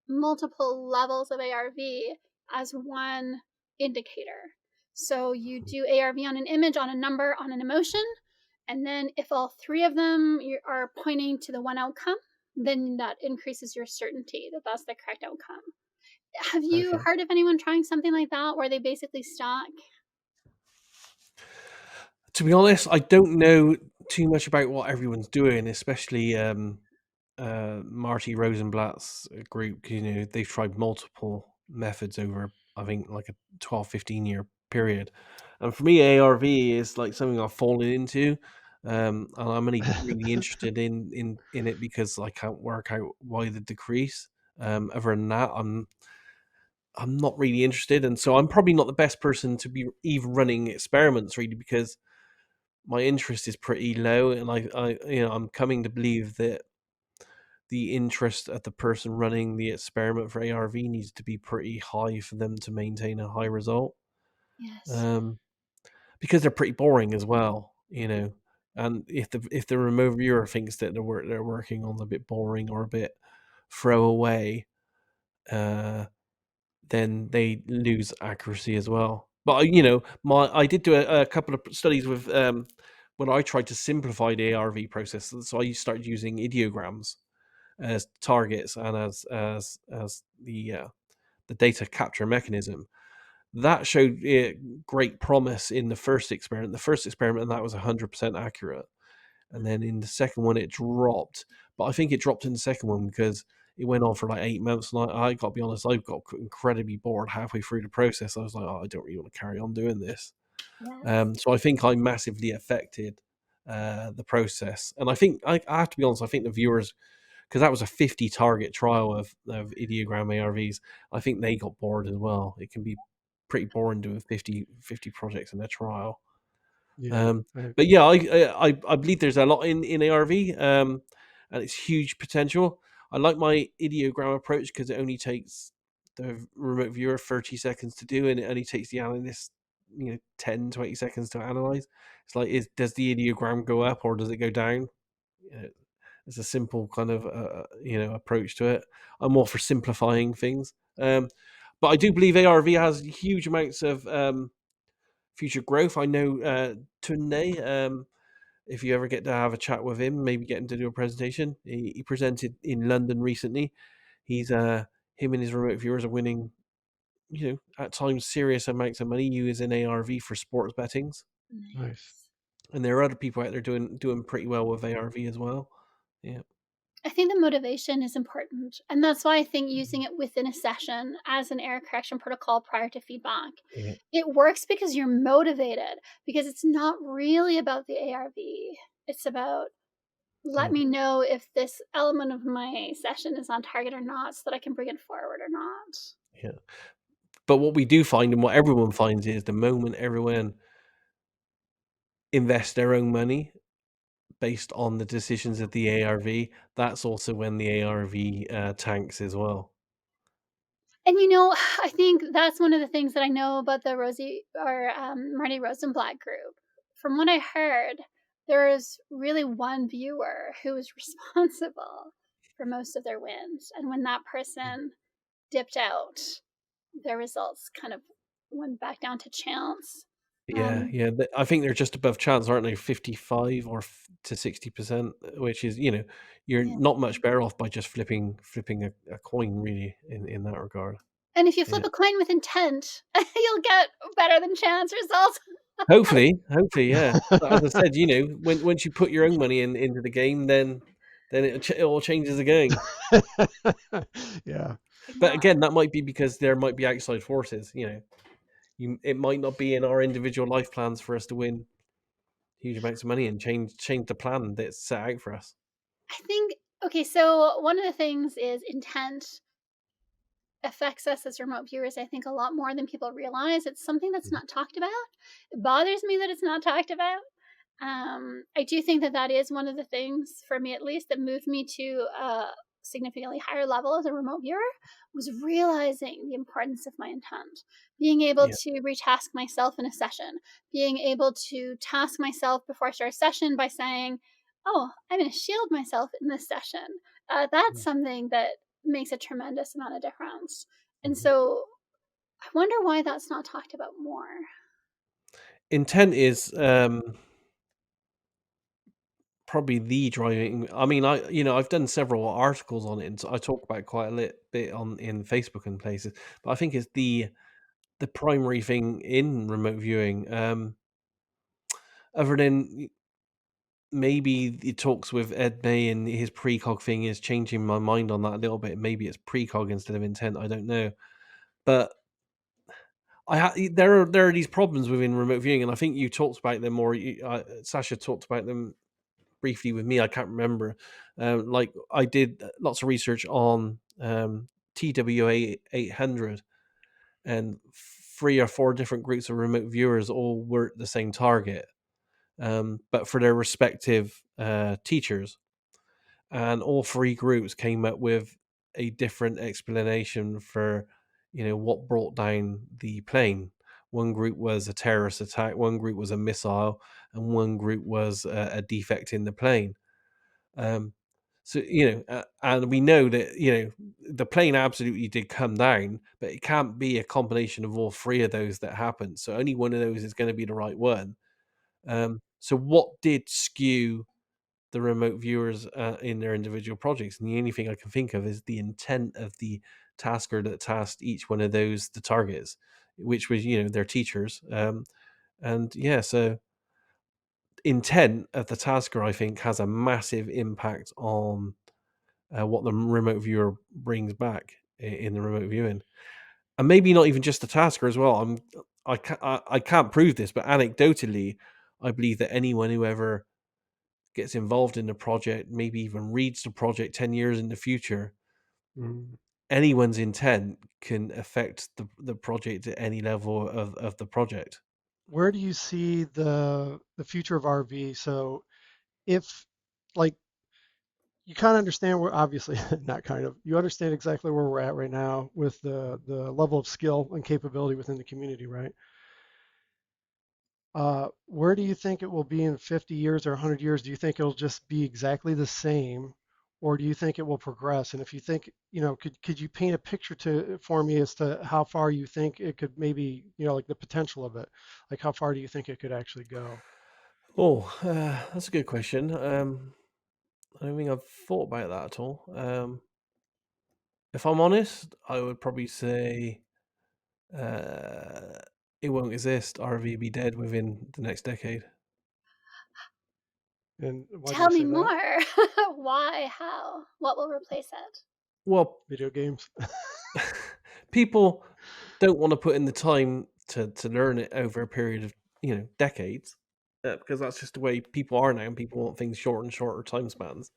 multiple levels of ARV as one indicator. So you do ARV on an image, on a number, on an emotion, and then if all 3 of them are pointing to the one outcome, then that increases your certainty that that's the correct outcome. Have you Okay. heard of anyone trying something like that where they basically stack? To be honest, I don't know too much about what everyone's doing, especially Marty Rosenblatt's group. They've tried multiple methods over, I think, like a 12-15 year period. And for me, ARV is like something I've fallen into. And I'm only really interested in it because I can't work out why the decrease. Other than that, I'm not really interested, and so I'm probably not the best person to be even running experiments really, because my interest is pretty low, and I'm coming to believe that the interest of the person running the experiment for ARV needs to be pretty high for them to maintain a high result. Yes. Um, because they're pretty boring as well. And if the remote viewer thinks that the work they're working on is a bit boring or a bit throwaway, uh, then they lose accuracy as well. But I did do a couple of studies with when I tried to simplify the ARV process. So I started using ideograms as targets and as the data capture mechanism. That showed great promise in the first experiment. The first experiment, and that was 100% accurate. And then in the second one, it dropped. But I think it dropped in the second one because it went on for like 8 months. And I got to be honest, I got incredibly bored halfway through the process. I was like, I don't really want to carry on doing this. Yes. So I think I massively affected the process. And I have to be honest, I think the viewers, because that was a 50 target trial of ideogram ARVs, I think they got bored as well. It can be pretty boring doing 50 projects in a trial. Yeah. But yeah, I believe there's a lot in ARV, and it's huge potential. I like my ideogram approach because it only takes the remote viewer 30 seconds to do, and it only takes the analyst 10-20 seconds to analyze. It's like, does the ideogram go up or does it go down? It's a simple kind of approach to it. I'm more for simplifying things, but I do believe ARV has huge amounts of future growth. I know Tunde, if you ever get to have a chat with him, maybe get him to do a presentation. He presented in London recently. He's him and his remote viewers are winning, at times serious amounts of money using ARV for sports bettings. Nice. And there are other people out there doing pretty well with ARV as well. Yeah. I think the motivation is important. And that's why I think using it within a session as an error correction protocol prior to feedback, Yeah. it works because you're motivated, because it's not really about the ARV. It's about, let me know if this element of my session is on target or not so that I can bring it forward or not. Yeah. But what we do find, and what everyone finds, is the moment everyone invests their own money based on the decisions of the ARV, that's also when the ARV tanks as well. And I think that's one of the things that I know about the Marty Rosenblatt group. From what I heard, there is really one viewer who is responsible for most of their wins. And when that person dipped out, their results kind of went back down to chance. Yeah, I think they're just above chance, aren't they? 55 to 60%, which is, you're Yeah. not much better off by just flipping a coin, really, in that regard. And if you flip a coin with intent, you'll get better than chance results. Hopefully, yeah. But as I said, once you put your own money into the game, then it all changes again. Yeah. But again, that might be because there might be outside forces. It might not be in our individual life plans for us to win huge amounts of money and change the plan that's set out for us. I think, okay, so one of the things is intent affects us as remote viewers, I think, a lot more than people realize. It's something that's not talked about. It bothers me that it's not talked about. I do think that is one of the things, for me at least, that moved me to a significantly higher level as a remote viewer, was realizing the importance of my intent. Being able to retask myself in a session, being able to task myself before I start a session by saying, oh, I'm going to shield myself in this session. That's something that makes a tremendous amount of difference. And so I wonder why that's not talked about more. Intent is probably the driving. I mean, I've done several articles on it, and so I talk about it quite a little bit in Facebook and places. But I think it's the primary thing in remote viewing. Other than maybe the talks with Ed May and his precog thing is changing my mind on that a little bit. Maybe it's precog instead of intent. I don't know, but there are these problems within remote viewing, and I think you talked about them, or Sasha talked about them briefly with me. I can't remember. Like I did lots of research on TWA 800, and 3 or 4 different groups of remote viewers all were at the same target, but for their respective teachers, and all 3 groups came up with a different explanation for what brought down the plane. One group was a terrorist attack, one group was a missile, and one group was a defect in the plane. So and we know that the plane absolutely did come down, but it can't be a combination of all 3 of those that happened. So only one of those is going to be the right one. So what did skew the remote viewers in their individual projects? And the only thing I can think of is the intent of the tasker that tasked each one of those the targets, which was their teachers. So intent of the tasker, I think, has a massive impact on what the remote viewer brings back in the remote viewing, and maybe not even just the tasker as well. I can't prove this, but anecdotally, I believe that anyone who ever gets involved in the project, maybe even reads the project 10 years in the future, anyone's intent can affect the project at any level of the project. Where do you see the future of RV? So if like you kind of understand where, obviously, not kind of, you understand exactly where we're at right now with the level of skill and capability within the community, right? Where do you think it will be in 50 years or 100 years? Do you think it'll just be exactly the same, or do you think it will progress? And if you think, could you paint a picture for me as to how far you think it could maybe, like the potential of it? Like how far do you think it could actually go? Oh, that's a good question. I don't think I've thought about that at all. If I'm honest, I would probably say uh, it won't exist. RV be dead within the next decade. And why do Tell you me say that? more. Why? How? What will replace it? Well, Video games. people don't want to put in the time to learn it over a period of decades, because that's just the way people are now, and people want things shorter and shorter time spans.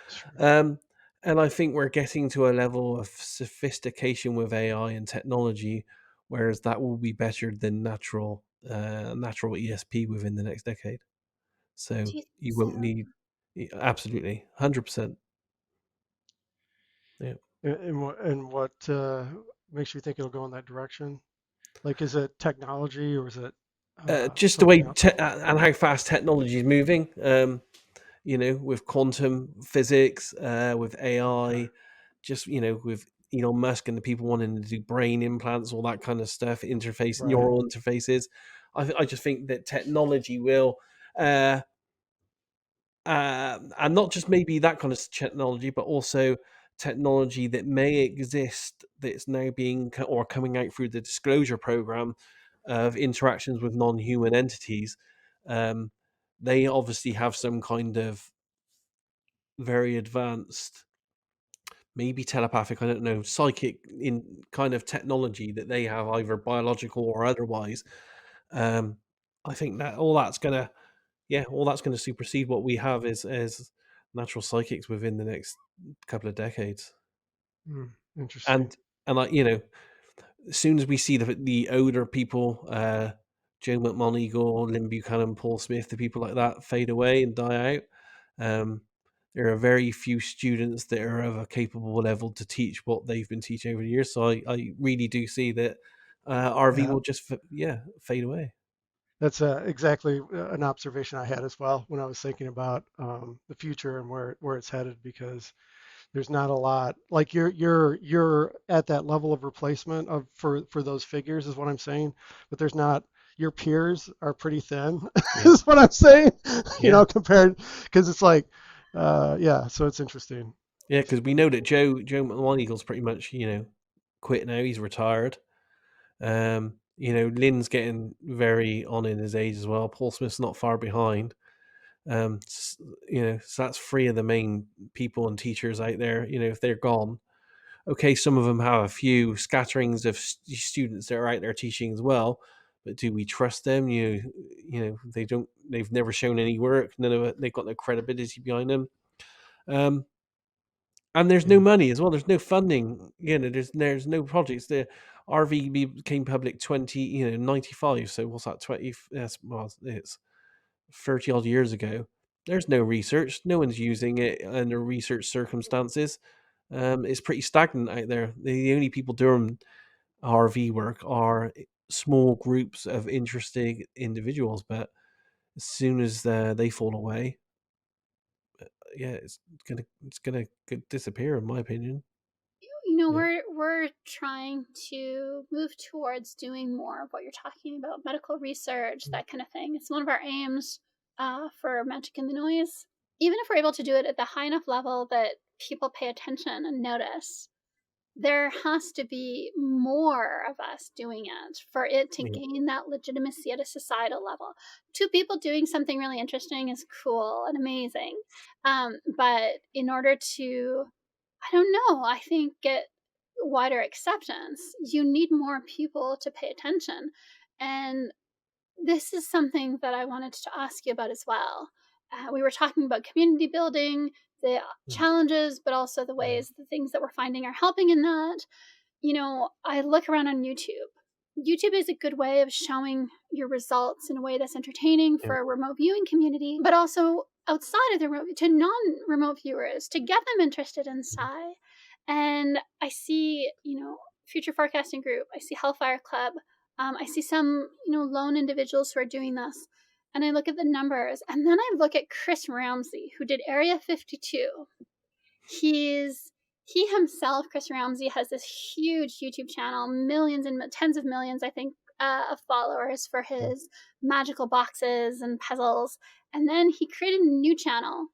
Sure. Um, and I think we're getting to a level of sophistication with AI and technology, whereas that will be better than natural ESP within the next decade. So Do you think you won't so? need absolutely 100%. Yeah. And what makes you think it'll go in that direction? Like, is it technology or is it Just the way something else? and how fast technology is moving. With quantum physics, with Okay. AI, just with Elon Musk and the people wanting to do brain implants, all that kind of stuff, Right. neural interfaces. I just think that technology will, uh, and not just maybe that kind of technology, but also technology that may exist that's now being or coming out through the disclosure program of interactions with non-human entities. Um, they obviously have some kind of very advanced, maybe telepathic, I don't know, psychic in kind of technology that they have, either biological or otherwise. Um, I think that all that's gonna supersede what we have as natural psychics within the next couple of decades. Interesting. And as soon as we see the older people, Joe McMoneagle, Lynn Buchanan, Paul Smith, the people like that fade away and die out. Um, there are very few students that are of a capable level to teach what they've been teaching over the years. So I really do see that RV Yeah, will just fade away. that's exactly an observation I had as well when I was thinking about the future and where it's headed because there's not a lot like you're at that level of replacement of for those figures is what I'm saying, but there's not your peers are pretty thin Yeah, is what I'm saying, yeah, compared because it's like yeah, so it's interesting. yeah. Because we know that Joe McMoneagle's pretty much quit now. He's retired. Lynn's getting very on in his age as well. Paul Smith's not far behind. So that's three of the main people and teachers out there. If they're gone, okay, some of them have a few scatterings of students that are out there teaching as well. But do we trust them? They don't. They've never shown any work. None of it. They've got no credibility behind them. Um, and there's no Yeah. money as well. There's no funding. There's no projects. The RV became public 95. So what's that? 20? Yes, well, it's 30 odd years ago. There's no research. No one's using it under research circumstances. It's pretty stagnant out there. The only people doing RV work are small groups of interesting individuals. But as soon as they fall away, yeah, it's gonna disappear, in my opinion. Yeah. We're trying to move towards doing more of what you're talking about, medical research, that kind of thing. It's one of our aims for Magic in the Noise. Even if we're able to do it at the high enough level that people pay attention and notice, there has to be more of us doing it for it to Yeah, gain that legitimacy at a societal level. Two people doing something really interesting is cool and amazing. But in order to, I don't know, I think get wider acceptance, you need more people to pay attention. And this is something that I wanted to ask you about as well. We were talking about community building, the mm, challenges, but also the yeah, ways, the things that we're finding are helping in that. I look around on YouTube. YouTube is a good way of showing your results in a way that's entertaining yeah, for a remote viewing community, but also outside of the remote, to non-remote viewers, to get them interested in psi. And I see, Future Forecasting Group, I see Hellfire Club, I see some, lone individuals who are doing this. And I look at the numbers, and then I look at Chris Ramsey, who did Area 52. He himself, Chris Ramsey, has this huge YouTube channel, millions and tens of millions, I think, of followers for his magical boxes and puzzles. And then he created a new channel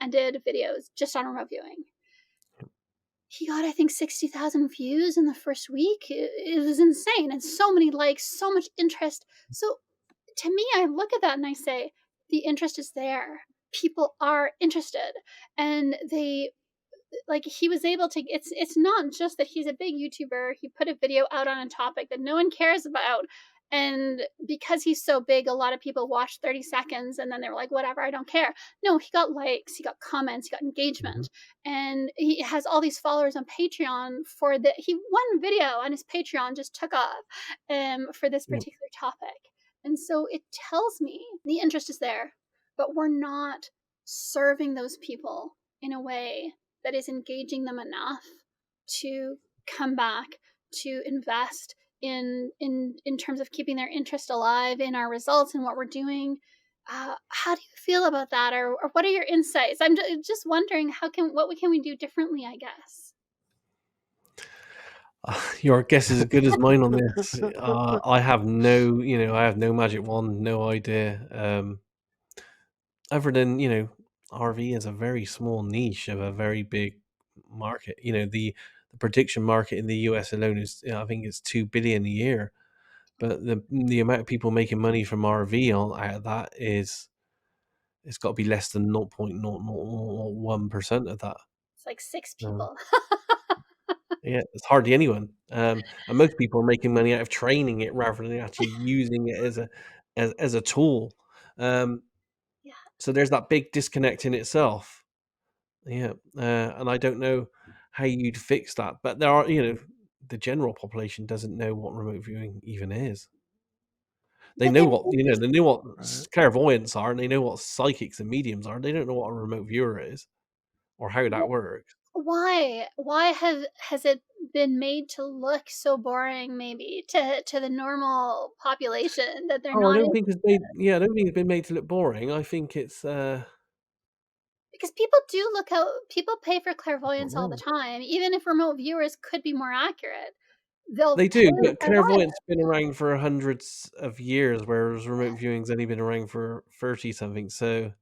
and did videos just on remote viewing. He got, I think, 60,000 views in the first week. It was insane. And so many likes, so much interest. So to me, I look at that and I say, the interest is there. People are interested. And he was able to, it's not just that he's a big YouTuber. He put a video out on a topic that no one cares about. And because he's so big, a lot of people watched 30 seconds and then they were like, whatever, I don't care. No, he got likes, he got comments, he got engagement. And he has all these followers on Patreon one video on his Patreon just took off for this particular topic. And so it tells me the interest is there, but we're not serving those people in a way that is engaging them enough to come back, to invest in terms of keeping their interest alive in our results and what we're doing. How do you feel about that, or what are your insights? I'm just wondering what can we do differently, I guess. Your guess is as good as mine on this. I have no, I have no magic wand, no idea. Other than, RV is a very small niche of a very big market. The prediction market in the US alone is, I think it's 2 billion a year. But the amount of people making money from RV out of that it's got to be less than 0.001% of that. It's like 6 people. Yeah, it's hardly anyone. And most people are making money out of training it rather than actually using it as a tool. So there's that big disconnect in itself. Yeah, and I don't know how you'd fix that. But there are, the general population doesn't know what remote viewing even is. They know what they know what clairvoyants are, and they know what psychics and mediums are. They don't know what a remote viewer is or how that works. Why has it been made to look so boring, maybe to the normal population, that they're Oh, I not don't think it's made. Yeah, I don't think it's been made to look boring. I think it's. Because people pay for clairvoyance all the time, even if remote viewers could be more accurate. They'll They pay do, the but clairvoyant. clairvoyance been around for hundreds of years, whereas remote viewing's only been around for 30 something. So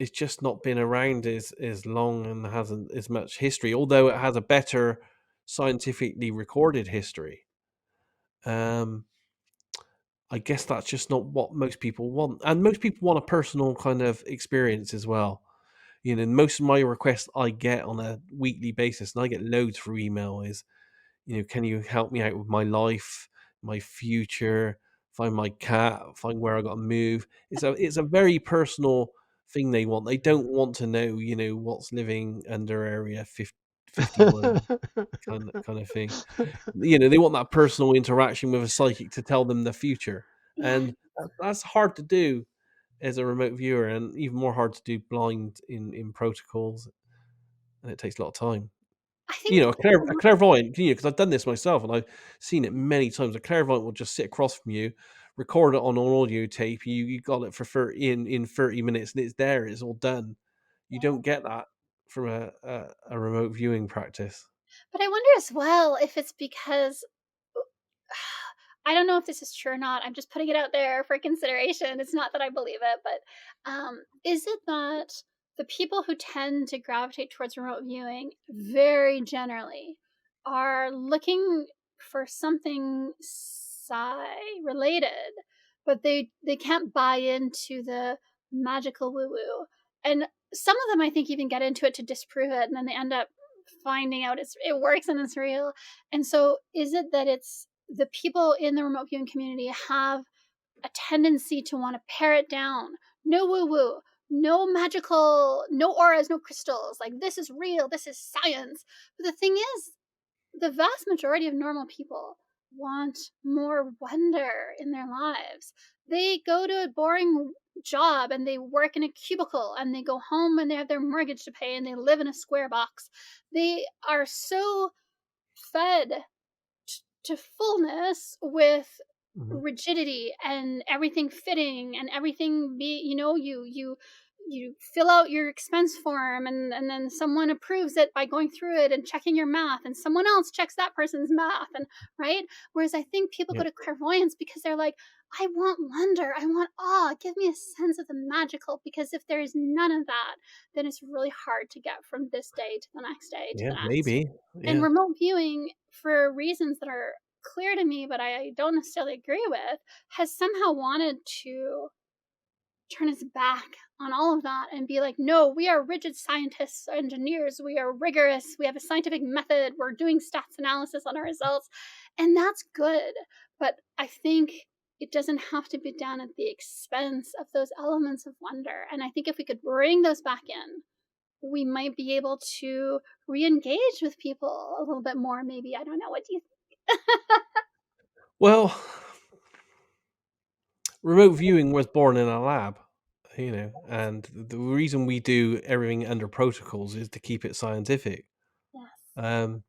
it's just not been around as long and hasn't as much history, although it has a better scientifically recorded history. I guess that's just not what most people want. And most people want a personal kind of experience as well. Most of my requests I get on a weekly basis, and I get loads through email, is, can you help me out with my life, my future, find my cat, find where I got to move. It's a very personal thing they want. They don't want to know, what's living under area 51 kind of thing. They want that personal interaction with a psychic to tell them the future. And that's hard to do as a remote viewer, and even more hard to do blind in protocols, and it takes a lot of time. I think A clairvoyant, because I've done this myself and I've seen it many times. A clairvoyant will just sit across from you, record it on an audio tape. You got it for 30 minutes, and it's there. It's all done. You don't get that from a remote viewing practice. But I wonder as well if it's because I don't know if this is true or not. I'm just putting it out there for consideration. It's not that I believe it, but is it that the people who tend to gravitate towards remote viewing very generally are looking for something psi related, but they can't buy into the magical woo woo? And some of them, I think, even get into it to disprove it, and then they end up finding out it works and it's real. And so is it that it's the people in the remote viewing community have a tendency to want to pare it down? No woo woo, no magical, no auras, no crystals. Like, this is real, this is science. But the thing is, the vast majority of normal people want more wonder in their lives. They go to a boring job and they work in a cubicle and they go home and they have their mortgage to pay and they live in a square box. They are so fed to fullness with Mhm. rigidity and everything fitting and everything be, you fill out your expense form and then someone approves it by going through it and checking your math and someone else checks that person's math, and right. Whereas I think people go Yeah. to clairvoyance because they're like, I want wonder, I want awe, give me a sense of the magical, because if there is none of that, then it's really hard to get from this day to the next day to Yeah, the next. maybe. And Yeah. remote viewing, for reasons that are clear to me, but I don't necessarily agree with, has somehow wanted to turn its back on all of that and be like, no, we are rigid scientists, engineers, we are rigorous, we have a scientific method, we're doing stats analysis on our results. And that's good. But I think it doesn't have to be done at the expense of those elements of wonder. And I think if we could bring those back in, we might be able to re-engage with people a little bit more, maybe. I don't know. What do you think? Well, remote viewing was born in a lab, and the reason we do everything under protocols is to keep it scientific. Yes. Um,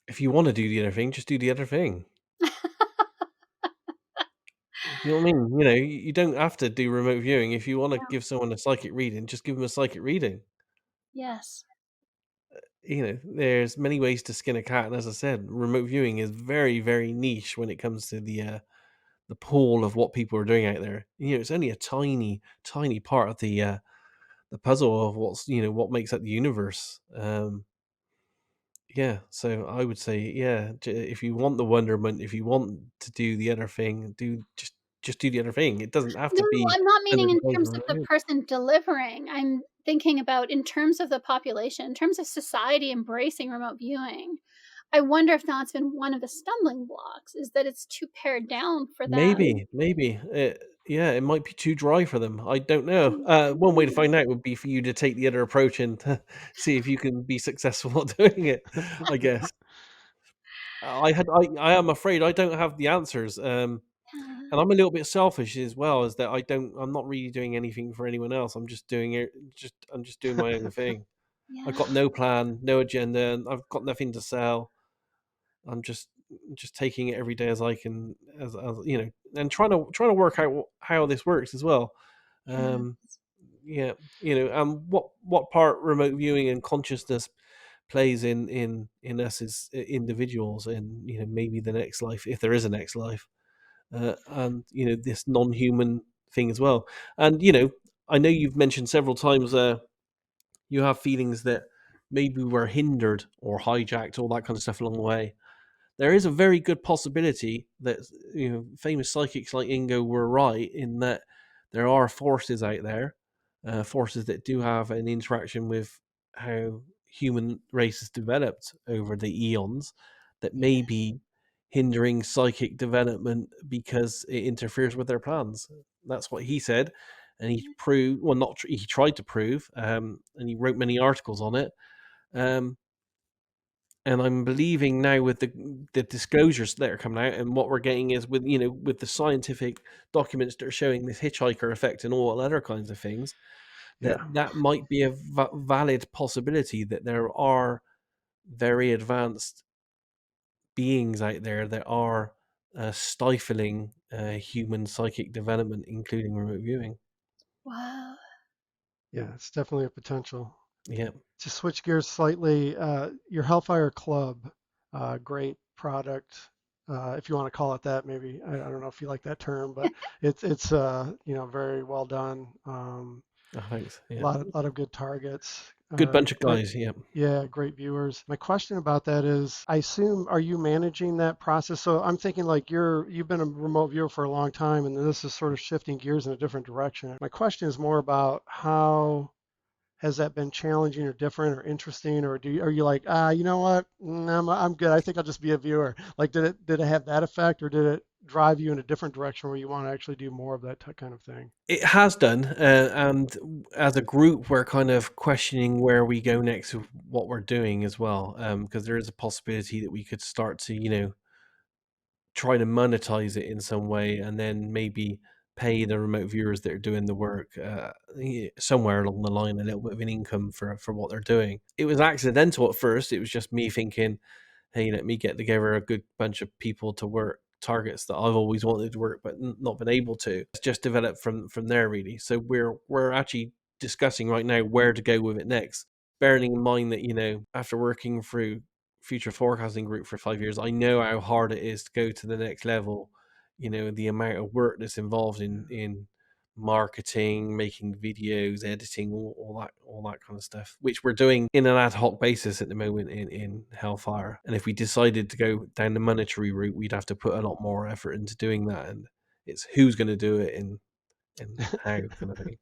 if you want to do the other thing, just do the other thing. You know what I mean? You don't have to do remote viewing. If you want to Yeah. give someone a psychic reading, just give them a psychic reading. Yes. There's many ways to skin a cat, and as I said, remote viewing is very, very niche when it comes to the pool of what people are doing out there. It's only a tiny, tiny part of the puzzle of what makes up the universe. Yeah, so I would say, yeah, if you want the wonderment, if you want to do the other thing, just do the other thing. It doesn't have No, to be I'm not under meaning the in guise of terms of remote the viewing. person delivering. I'm thinking about in terms of the population, in terms of society embracing remote viewing. I wonder if that's been one of the stumbling blocks, is that it's too pared down for them. Maybe, yeah, it might be too dry for them. I don't know. One way to Mm. find out would be for you to take the other approach and see if you can be successful at doing it. I guess. I am afraid I don't have the answers. Yeah. And I'm a little bit selfish as well, is that I'm not really doing anything for anyone else. I'm just doing it. I'm just doing my own thing. I've got Yeah. no plan, no agenda, and I've got nothing to sell. I'm just taking it every day as I can, and trying to work out how this works as well. Yeah. Um, yeah, what part remote viewing and consciousness plays in us as individuals, and maybe the next life, if there is a next life, and this non-human thing as well. And I know you've mentioned several times you have feelings that maybe we're hindered or hijacked, all that kind of stuff along the way. There is a very good possibility that famous psychics like Ingo were right in that there are forces out there, forces that do have an interaction with how human race has developed over the eons, that may Yeah. be hindering psychic development because it interferes with their plans. That's what he said, and he proved. Well, not he tried to prove, and he wrote many articles on it. Um, and I'm believing now with the disclosures that are coming out, and what we're getting is with the scientific documents that are showing this hitchhiker effect and all other kinds of things, that Yeah. that might be a valid possibility, that there are very advanced beings out there that are stifling human psychic development, including remote viewing. Wow. Yeah, it's definitely a potential. Yeah. To switch gears slightly, your Hellfire Club, great product, if you want to call it that. Maybe I don't know if you like that term, but it's very well done. Oh, thanks. A Yeah. lot of good targets. Good bunch of Great, guys. Yeah. yeah, great viewers. My question about that is, I assume, are you managing that process? So I'm thinking like you've been a remote viewer for a long time, and this is sort of shifting gears in a different direction. My question is more about how has that been challenging or different or interesting, or are you like, you know what, I'm good. I think I'll just be a viewer. Like, did it have that effect, or did it drive you in a different direction where you want to actually do more of that kind of thing? It has done, and as a group, we're kind of questioning where we go next with what we're doing as well, because there is a possibility that we could start to, try to monetize it in some way, and then maybe pay the remote viewers that are doing the work somewhere along the line a little bit of an income for what they're doing. It was accidental at first. It was just me thinking, hey, let me get together a good bunch of people to work targets that I've always wanted to work but not been able to. It's just developed from there, really. So we're actually discussing right now where to go with it next, bearing in mind that after working through future forecasting group for 5 years, I know how hard it is to go to the next level. The amount of work that's involved in marketing, making videos, editing, all that kind of stuff, which we're doing in an ad hoc basis at the moment in Hellfire. And if we decided to go down the monetary route, we'd have to put a lot more effort into doing that. And it's who's going to do it and how kind of thing.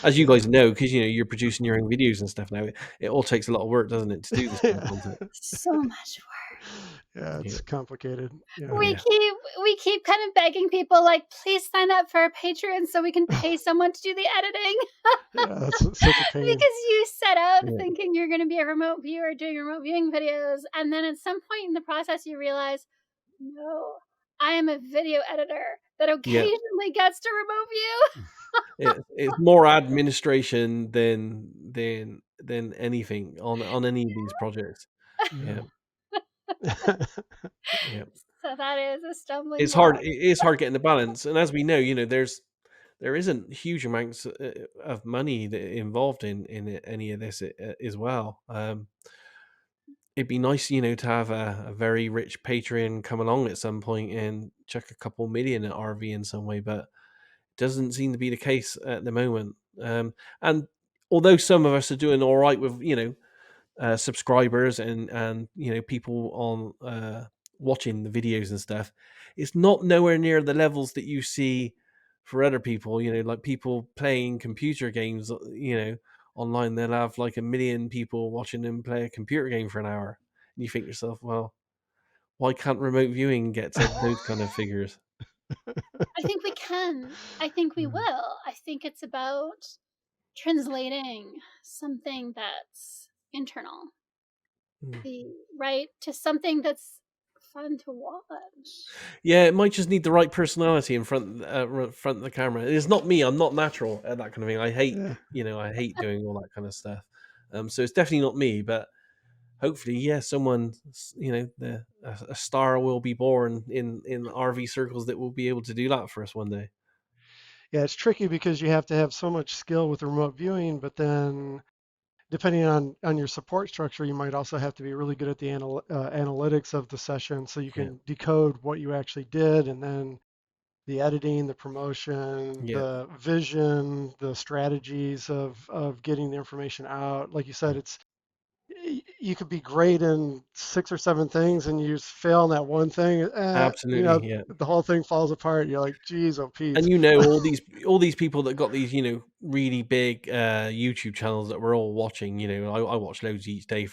As you Yeah. guys know, because you're producing your own videos and stuff now, it all takes a lot of work, doesn't it, to do this kind of Yeah. content? So much work. Yeah, Yeah, it's complicated. Yeah. We yeah, keep kind of begging people like, please sign up for our Patreon so we can pay someone to do the editing. Yeah, that's such a pain. Because you set out yeah. thinking you're going to be a remote viewer doing remote viewing videos, and then at some point in the process you realize, no, I am a video editor that Yeah. occasionally gets to remote view. It's more administration than anything on any of these projects. Yeah. Yeah, yeah. So that is a stumbling It's hard. block. It is hard getting the balance, and as we know, there isn't huge amounts of money involved in any of this as well. It'd be nice, to have a very rich patron come along at some point and chuck a couple million at RV in some way, but doesn't seem to be the case at the moment. And although some of us are doing all right with subscribers and people on watching the videos and stuff, it's not nowhere near the levels that you see for other people. Like people playing computer games. Online, they'll have like 1 million people watching them play a computer game for an hour, and you think to yourself, well, why can't remote viewing get to those kind of figures? I think we can. I think we Mm. will. I think it's about translating something that's internal, Mm. right, to something that's fun to watch. Yeah, it might just need the right personality in front of the camera. It's not me. I'm not natural at that kind of thing. Yeah. I hate doing all that kind of stuff. So it's definitely not me. But hopefully, yeah, someone, a star will be born in RV circles that will be able to do that for us one day. Yeah, it's tricky because you have to have so much skill with remote viewing, but then depending on your support structure, you might also have to be really good at the analytics of the session so you Yeah, can decode what you actually did, and then the editing, the promotion, yeah, the vision, the strategies of getting the information out. Like you said, you could be great in 6 or 7 things and you just fail in that one thing. absolutely, yeah. The whole thing falls apart. You're like, geez, oh Pete. And all these people that got these really big YouTube channels that we're all watching. I watch loads each day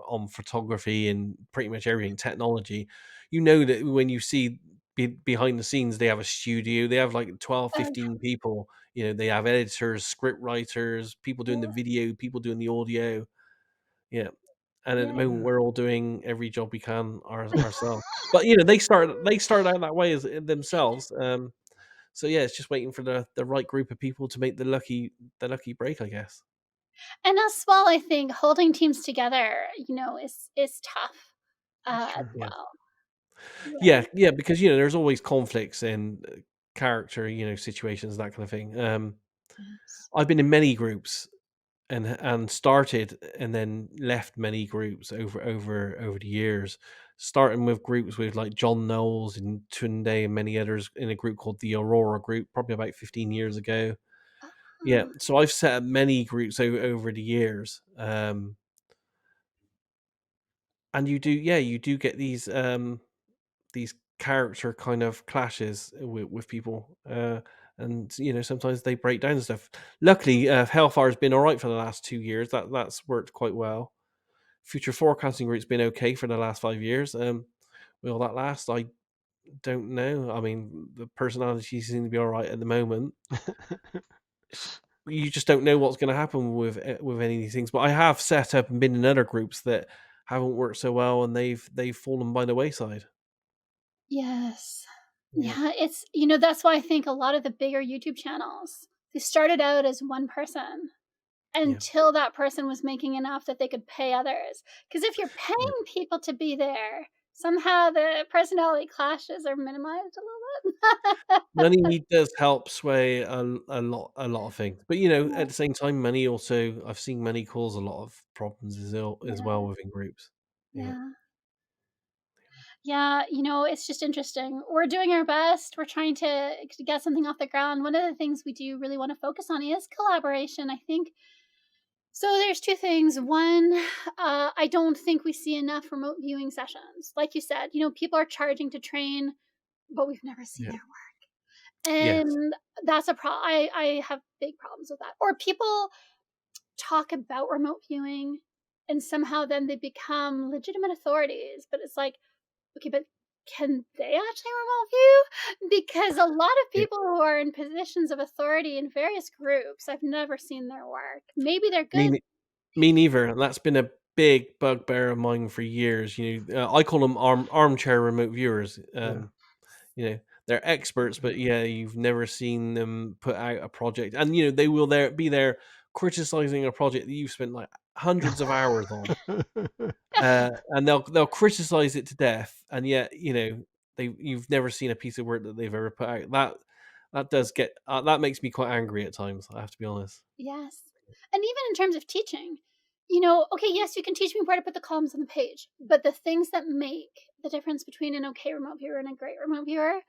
on photography and pretty much everything technology. That when you see behind the scenes, they have a studio. They have like 12, Oh, 15 people. They have editors, script writers, people doing the yeah, video, people doing the audio. Yeah. And at the yeah. moment, Yeah. we're all doing every job we can ourselves. But they started out that way as themselves. So yeah, it's just waiting for the right group of people to make the lucky break, I guess. And as well, I think holding teams together, is tough, That's as true. Yeah, well, yeah, right? yeah. Because there's always conflicts and character, situations, that kind of thing. Yes. I've been in many groups and started and then left many groups over the years. Starting with groups with like John Knowles and Tunde and many others in a group called the Aurora Group, probably about 15 years ago. Yeah, Oh, so I've set up many groups over the years. And you do get these character kind of clashes with people, and sometimes they break down and stuff. Luckily, Hellfire's been all right for the last 2 years. That's worked quite well. Future forecasting route's been okay for the last 5 years. Will that last? I don't know. I mean, the personalities seem to be all right at the moment. You just don't know what's going to happen with any of these things. But I have set up and been in other groups that haven't worked so well, and they've fallen by the wayside. Yes. Yeah, Yeah, it's that's why I think a lot of the bigger YouTube channels, they started out as one person yeah, until that person was making enough that they could pay others. Because if you're yeah. paying people to be there, somehow the personality clashes are minimized a little bit. Money does help sway a lot of things, but Yeah, at the same time, money also I've seen money cause a lot of problems as well yeah, within groups. Yeah, yeah. Yeah, it's just interesting. We're doing our best. We're trying to get something off the ground. One of the things we do really want to focus on is collaboration. I think so. There's two things. One, I don't think we see enough remote viewing sessions. Like you said, people are charging to train, but we've never seen yeah, their work, yes, and that's a problem. I have big problems with that. Or people talk about remote viewing, and somehow then they become legitimate authorities. But it's like, okay, but can they actually remote view? Because a lot of yeah. people who are in positions of authority in various groups, I've never seen their work. Maybe they're Me, good. me neither. And that's been a big bugbear of mine for years. I call them armchair remote viewers. Yeah. They're experts, but yeah, you've never seen them put out a project, and they will be there criticizing a project that you've spent like hundreds of hours on, and they'll criticize it to death, and yet you've never seen a piece of work that they've ever put out. That does get that makes me quite angry at times. I have to be honest. Yes. And even in terms of teaching, okay, yes, you can teach me where to put the columns on the page, but the things that make the difference between an okay remote viewer and a great remote viewer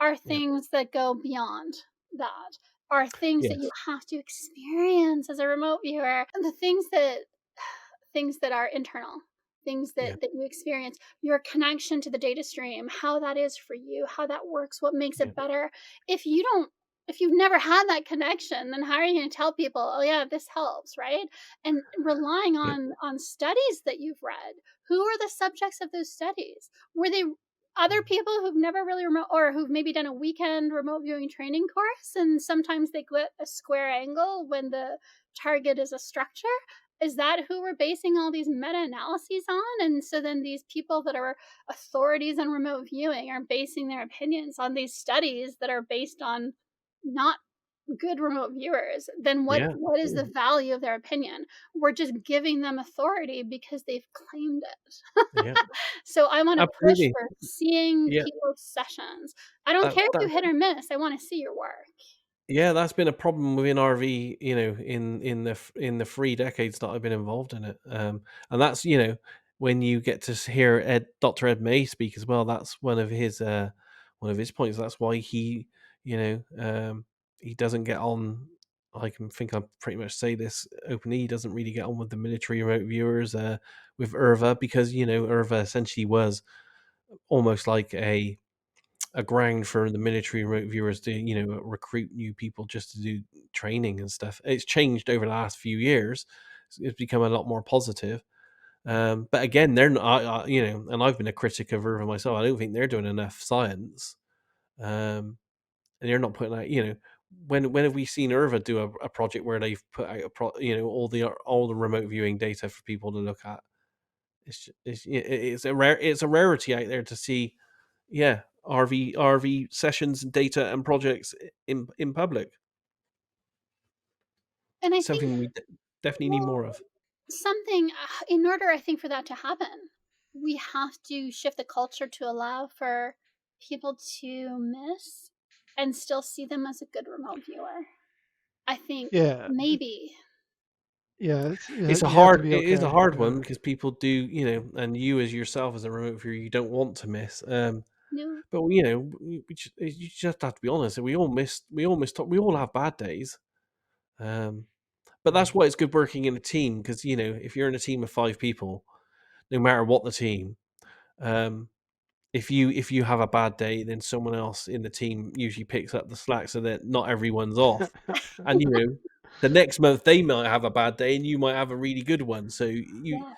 are Yeah. things that go beyond that, are things that you Yes. have to experience as a remote viewer. And the things that are internal, things Yeah. that you experience, your connection to the data stream, how that is for you, how that works, what makes Yeah. it better. If you don't if you've never had that connection, then how are you going to tell people, oh yeah, this helps, right? And relying Yeah. on studies that you've read. Who are the subjects of those studies? Were they other people who've never really remote, or who've maybe done a weekend remote viewing training course, and sometimes they get a square angle when the target is a structure? Is that who we're basing all these meta-analyses on? And so then these people that are authorities on remote viewing are basing their opinions on these studies that are based on not good remote viewers. Then Yeah. what is the Mhm. value of their opinion? We're just giving them authority because they've claimed it. Yeah. So I want to push Absolutely. for seeing Yeah. people's sessions. I don't That care if you that hit or miss. I want to see your work. Yeah, that's been a problem within RV, in the 3 decades that I've been involved in it. And that's when you get to hear Dr. Ed May speak as well. That's one of his points. That's why he doesn't get on. I pretty much say this openly. He doesn't really get on with the military remote viewers, with Irva, because Irva essentially was almost like a ground for the military remote viewers to recruit new people just to do training and stuff. It's changed over the last few years. It's become a lot more positive. But again, they're not. And I've been a critic of Irvin myself. I don't think they're doing enough science, and they're not putting out. When have we seen Irva do a project where they've put out all the remote viewing data for people to look at? It's a rarity out there to see, yeah, RV sessions and data and projects in public. And I think, Something we definitely need well, more of. something in order, I think, for that to happen, we have to shift the culture to allow for people to miss and still see them as a good remote viewer. I think Yeah. maybe. Yeah, It's a you have to hard be it is a okay. hard one Yeah. because people do, and you as yourself as a remote viewer, you don't want to miss. No. But you just have to be honest. We all have bad days. Um, but that's why it's good working in a team, because if you're in a team of 5 people, no matter what the team, um, if you have a bad day, then someone else in the team usually picks up the slack so that not everyone's off. And the next month they might have a bad day and you might have a really good one. So Yeah.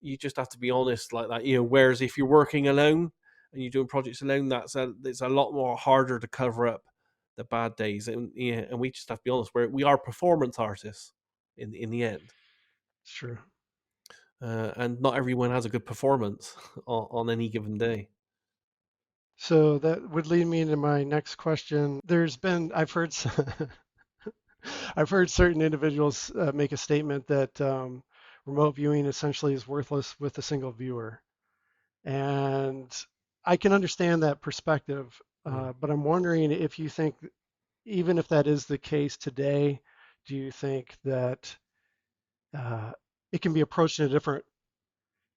you just have to be honest like that. Whereas if you're working alone and you're doing projects alone, it's a lot more harder to cover up the bad days. And and we just have to be honest. We are performance artists in the end. It's true. And not everyone has a good performance on any given day. So that would lead me into my next question. I've heard, I've heard certain individuals make a statement that remote viewing essentially is worthless with a single viewer. And I can understand that perspective, Mm. but I'm wondering if you think, even if that is the case today, do you think that uh, it can be approached in a different,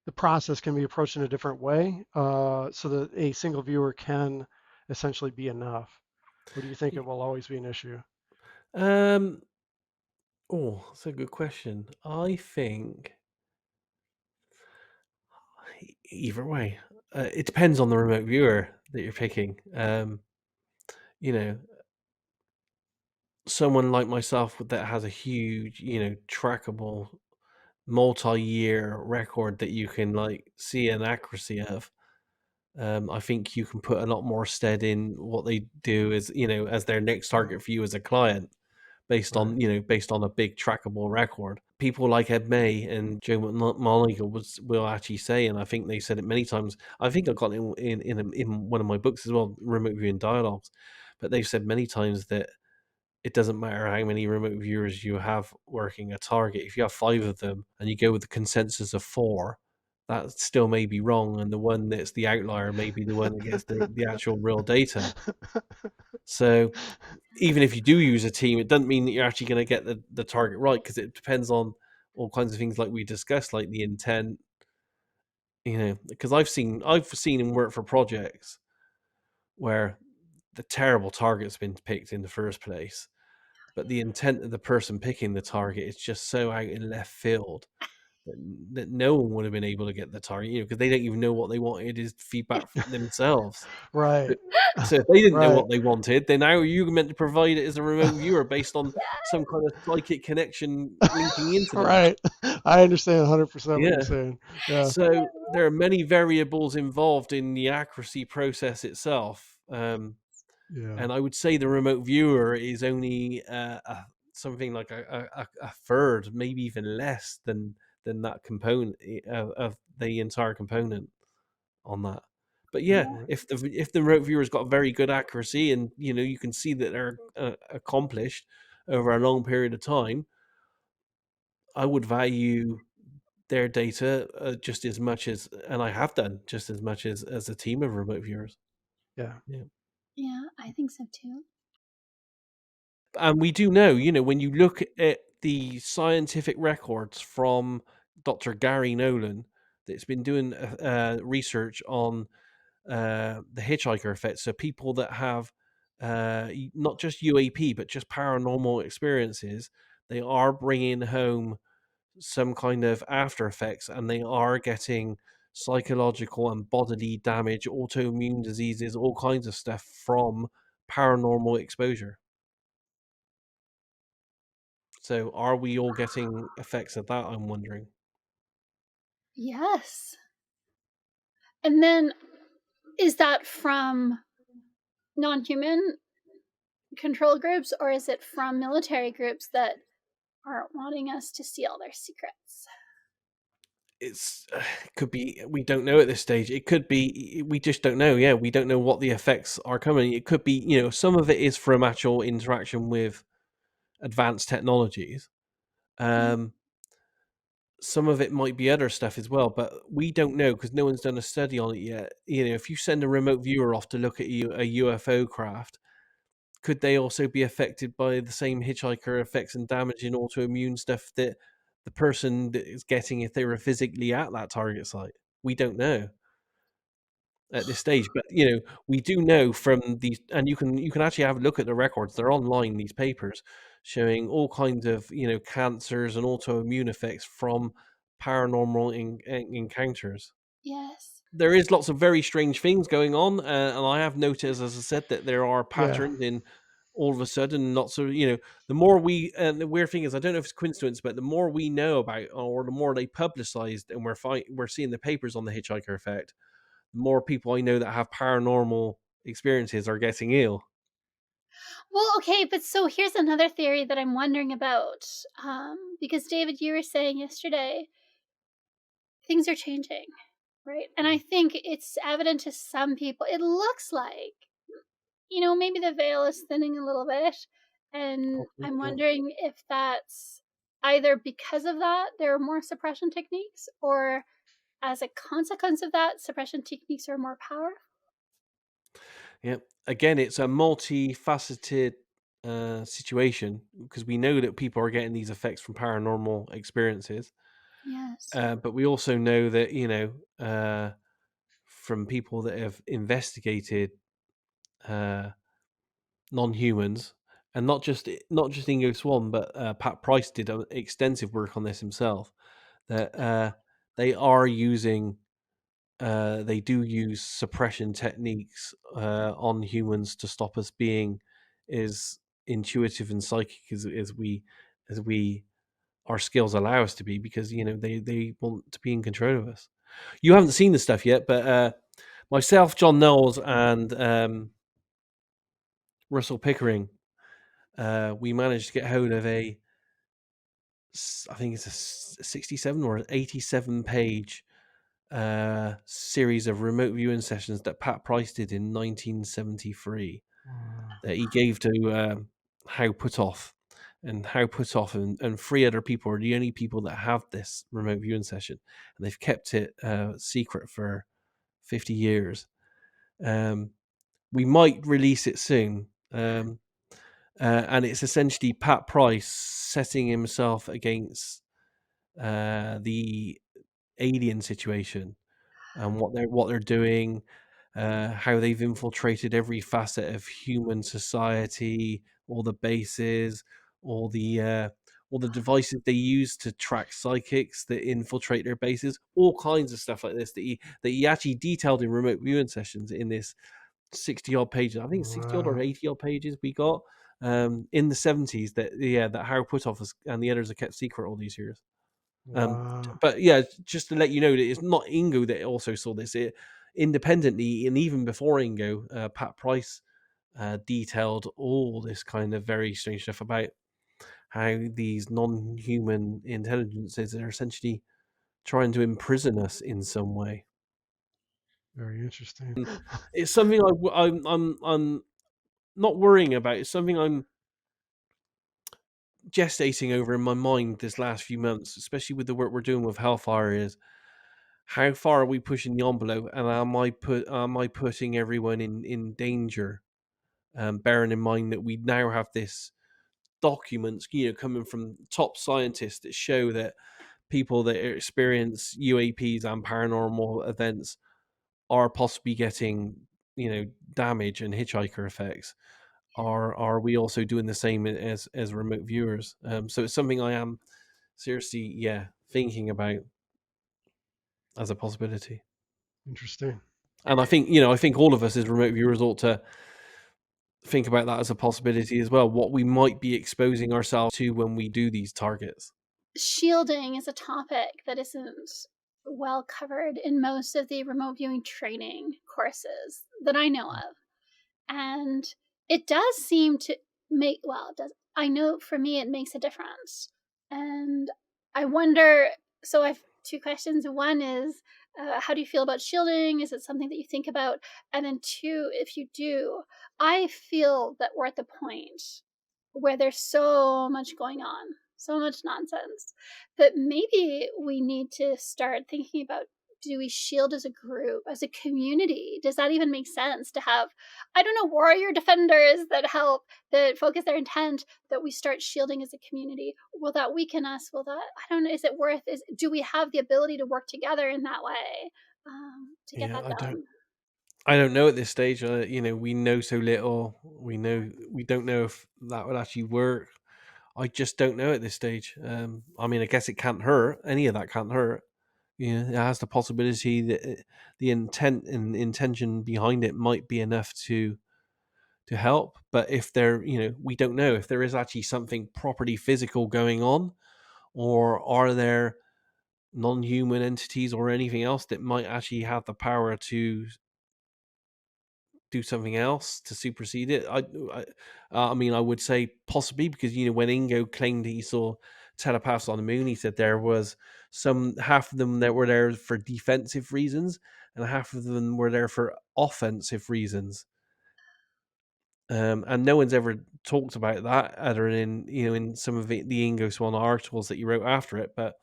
the process can be approached in a different way so that a single viewer can essentially be enough? Or do you think it will always be an issue? Um, oh, that's a good question. I think either way, it depends on the remote viewer that you're picking. You know, someone like myself that has a huge, trackable multi-year record that you can like see an accuracy of. I think you can put a lot more stead in what they do as as their next target for you as a client, Right. based on a big trackable record. People like Ed May and Joe McMonagle will actually say, and I think they said it many times. I think I got it in one of my books as well, Remote Viewing Dialogues. But they've said many times that it doesn't matter how many remote viewers you have working a target. If you have 5 of them and you go with the consensus of 4, that still may be wrong, and the one that's the outlier may be the one that gets the actual real data. So even if you do use a team, it doesn't mean that you're actually going to get the target right, because it depends on all kinds of things like we discussed, like the intent. Because I've seen him work for projects where the terrible target's been picked in the first place, but the intent of the person picking the target is just so out in left field that no one would have been able to get the target, because they don't even know what they wanted is feedback themselves. Right. But so if they didn't know Right. what they wanted, then how are you meant to provide it as a remote viewer based on some kind of psychic connection linking into them? Right. I understand 100% what you're Yeah. saying. Yeah. So there are many variables involved in the accuracy process itself. Yeah. And I would say the remote viewer is only something like a third, maybe even less than that component of the entire component on that. But yeah, Right. if the remote viewer's got very good accuracy, and you can see that they're accomplished over a long period of time, I would value their data just as much as, and I have done just as much as a team of remote viewers. Yeah. Yeah. Yeah, I think so too. And we do know, when you look at the scientific records from Dr. Gary Nolan, that's been doing research on the hitchhiker effect. So people that have not just UAP, but just paranormal experiences, they are bringing home some kind of after effects, and they are getting psychological and bodily damage, autoimmune diseases, all kinds of stuff from paranormal exposure. So are we all getting effects of that, I'm wondering? Yes. And then is that from non-human control groups, or is it from military groups that aren't wanting us to see all their secrets? It's could be, we don't know at this stage. It could be we just don't know. Yeah, we don't know what the effects are coming. It could be, some of it is from actual interaction with advanced technologies. Yeah. Um, some of it might be other stuff as well, but we don't know because no one's done a study on it yet. If you send a remote viewer off to look at a UFO craft, could they also be affected by the same hitchhiker effects and damage and autoimmune stuff that the person that is getting if they were physically at that target site? We don't know at this stage, but we do know from these, and you can actually have a look at the records. They're online, these papers showing all kinds of cancers and autoimmune effects from paranormal encounters. Yes. There is lots of very strange things going on, and I have noticed, as I said, that there are Yeah. patterns in all of a sudden lots of the more we, and the weird thing is, I don't know if it's coincidence, but the more we know about, or the more they publicized, and we're seeing the papers on the hitchhiker effect, the more people I know that have paranormal experiences are getting ill. Well, okay, but so here's another theory that I'm wondering about. Because David, you were saying yesterday, things are changing. Right. And I think it's evident to some people. It looks like, maybe the veil is thinning a little bit. And Possibly, I'm yeah. wondering if that's either because of that, there are more suppression techniques, or as a consequence of that, suppression techniques are more powerful. Yeah. Again, it's a multifaceted situation because we know that people are getting these effects from paranormal experiences, Yes. but we also know that from people that have investigated uh, non-humans, and not just Ingo Swann, but Pat Price did extensive work on this himself. That they are using they do use suppression techniques on humans to stop us being as intuitive and psychic as we our skills allow us to be, because they want to be in control of us. You haven't seen the stuff yet, but myself, John Knowles, and Russell Pickering, we managed to get hold of I think it's a 67 or an 87 page series of remote viewing sessions that Pat Price did in 1973 Wow. that he gave to How Put Off. And How Put Off and three other people are the only people that have this remote viewing session. And they've kept it secret for 50 years. We might release it soon. And it's essentially Pat Price setting himself against the alien situation and what they're doing, how they've infiltrated every facet of human society, all the bases, all the uh, all the devices they use to track psychics that infiltrate their bases, all kinds of stuff like this that he actually detailed in remote viewing sessions in this 60 odd pages. I think 60 odd or Wow. 80 odd pages we got in the 70s that Harry Putoff and the others have kept secret all these years. Wow. But yeah, just to let you know that it's not Ingo that also saw this. It independently, and even before Ingo, Pat Price detailed all this kind of very strange stuff about how these non-human intelligences are essentially trying to imprison us in some way. Very interesting. And it's something I'm not worrying about. It's something I'm gestating over in my mind this last few months, especially with the work we're doing with Hellfire. Is how far are we pushing the envelope, and am I putting everyone in danger? Bearing in mind that we now have this documents, coming from top scientists that show that people that experience UAPs and paranormal events are possibly getting, damage and hitchhiker effects. Are we also doing the same as remote viewers? So it's something I am seriously, thinking about as a possibility. Interesting. And I think all of us as remote viewers ought to think about that as a possibility as well. What we might be exposing ourselves to when we do these targets. Shielding is a topic that isn't well covered in most of the remote viewing training courses that I know of. And it does seem to make, well, it does, I know for me it makes a difference. And I wonder, so I've two questions. One is, how do you feel about shielding? Is it something that you think about? And then two, if you do, I feel that we're at the point where there's so much going on, so much nonsense, that maybe we need to start thinking about, do we shield as a group, as a community? Does that even make sense to have, I don't know, warrior defenders that help, that focus their intent, that we start shielding as a community? Will that weaken us? Will that, I don't know, is it worth, do we have the ability to work together in that way to get Yeah, that done? I don't know at this stage. We know so little. We don't know if that would actually work. I just don't know at this stage. I mean, I guess it can't hurt. Any of that can't hurt. It has the possibility that the intent and intention behind it might be enough to help. But if we don't know if there is actually something properly physical going on, or are there non-human entities or anything else that might actually have the power to do something else to supersede it. I mean, I would say possibly, because when Ingo claimed he saw telepaths on the moon, he said there was half of them that were there for defensive reasons, and half of them were there for offensive reasons. And no one's ever talked about that other than in some of the Ingo Swan articles that he wrote after it. But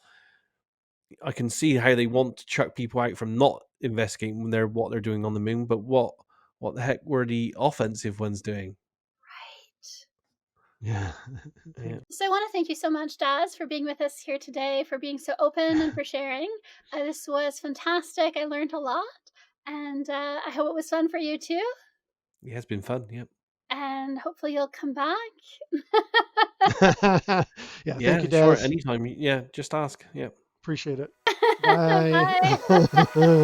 I can see how they want to chuck people out from not investigating what they're doing on the moon. But what the heck were the offensive ones doing? Yeah. Yeah. So I want to thank you so much, Daz, for being with us here today, for being so open and for sharing. This was fantastic. I learned a lot, and I hope it was fun for you too. Yeah, it's been fun. Yep. And hopefully you'll come back. Yeah, Yeah, thank you, sure. Daz. Anytime. Yeah, just ask. Yeah. Appreciate it. Bye. Bye.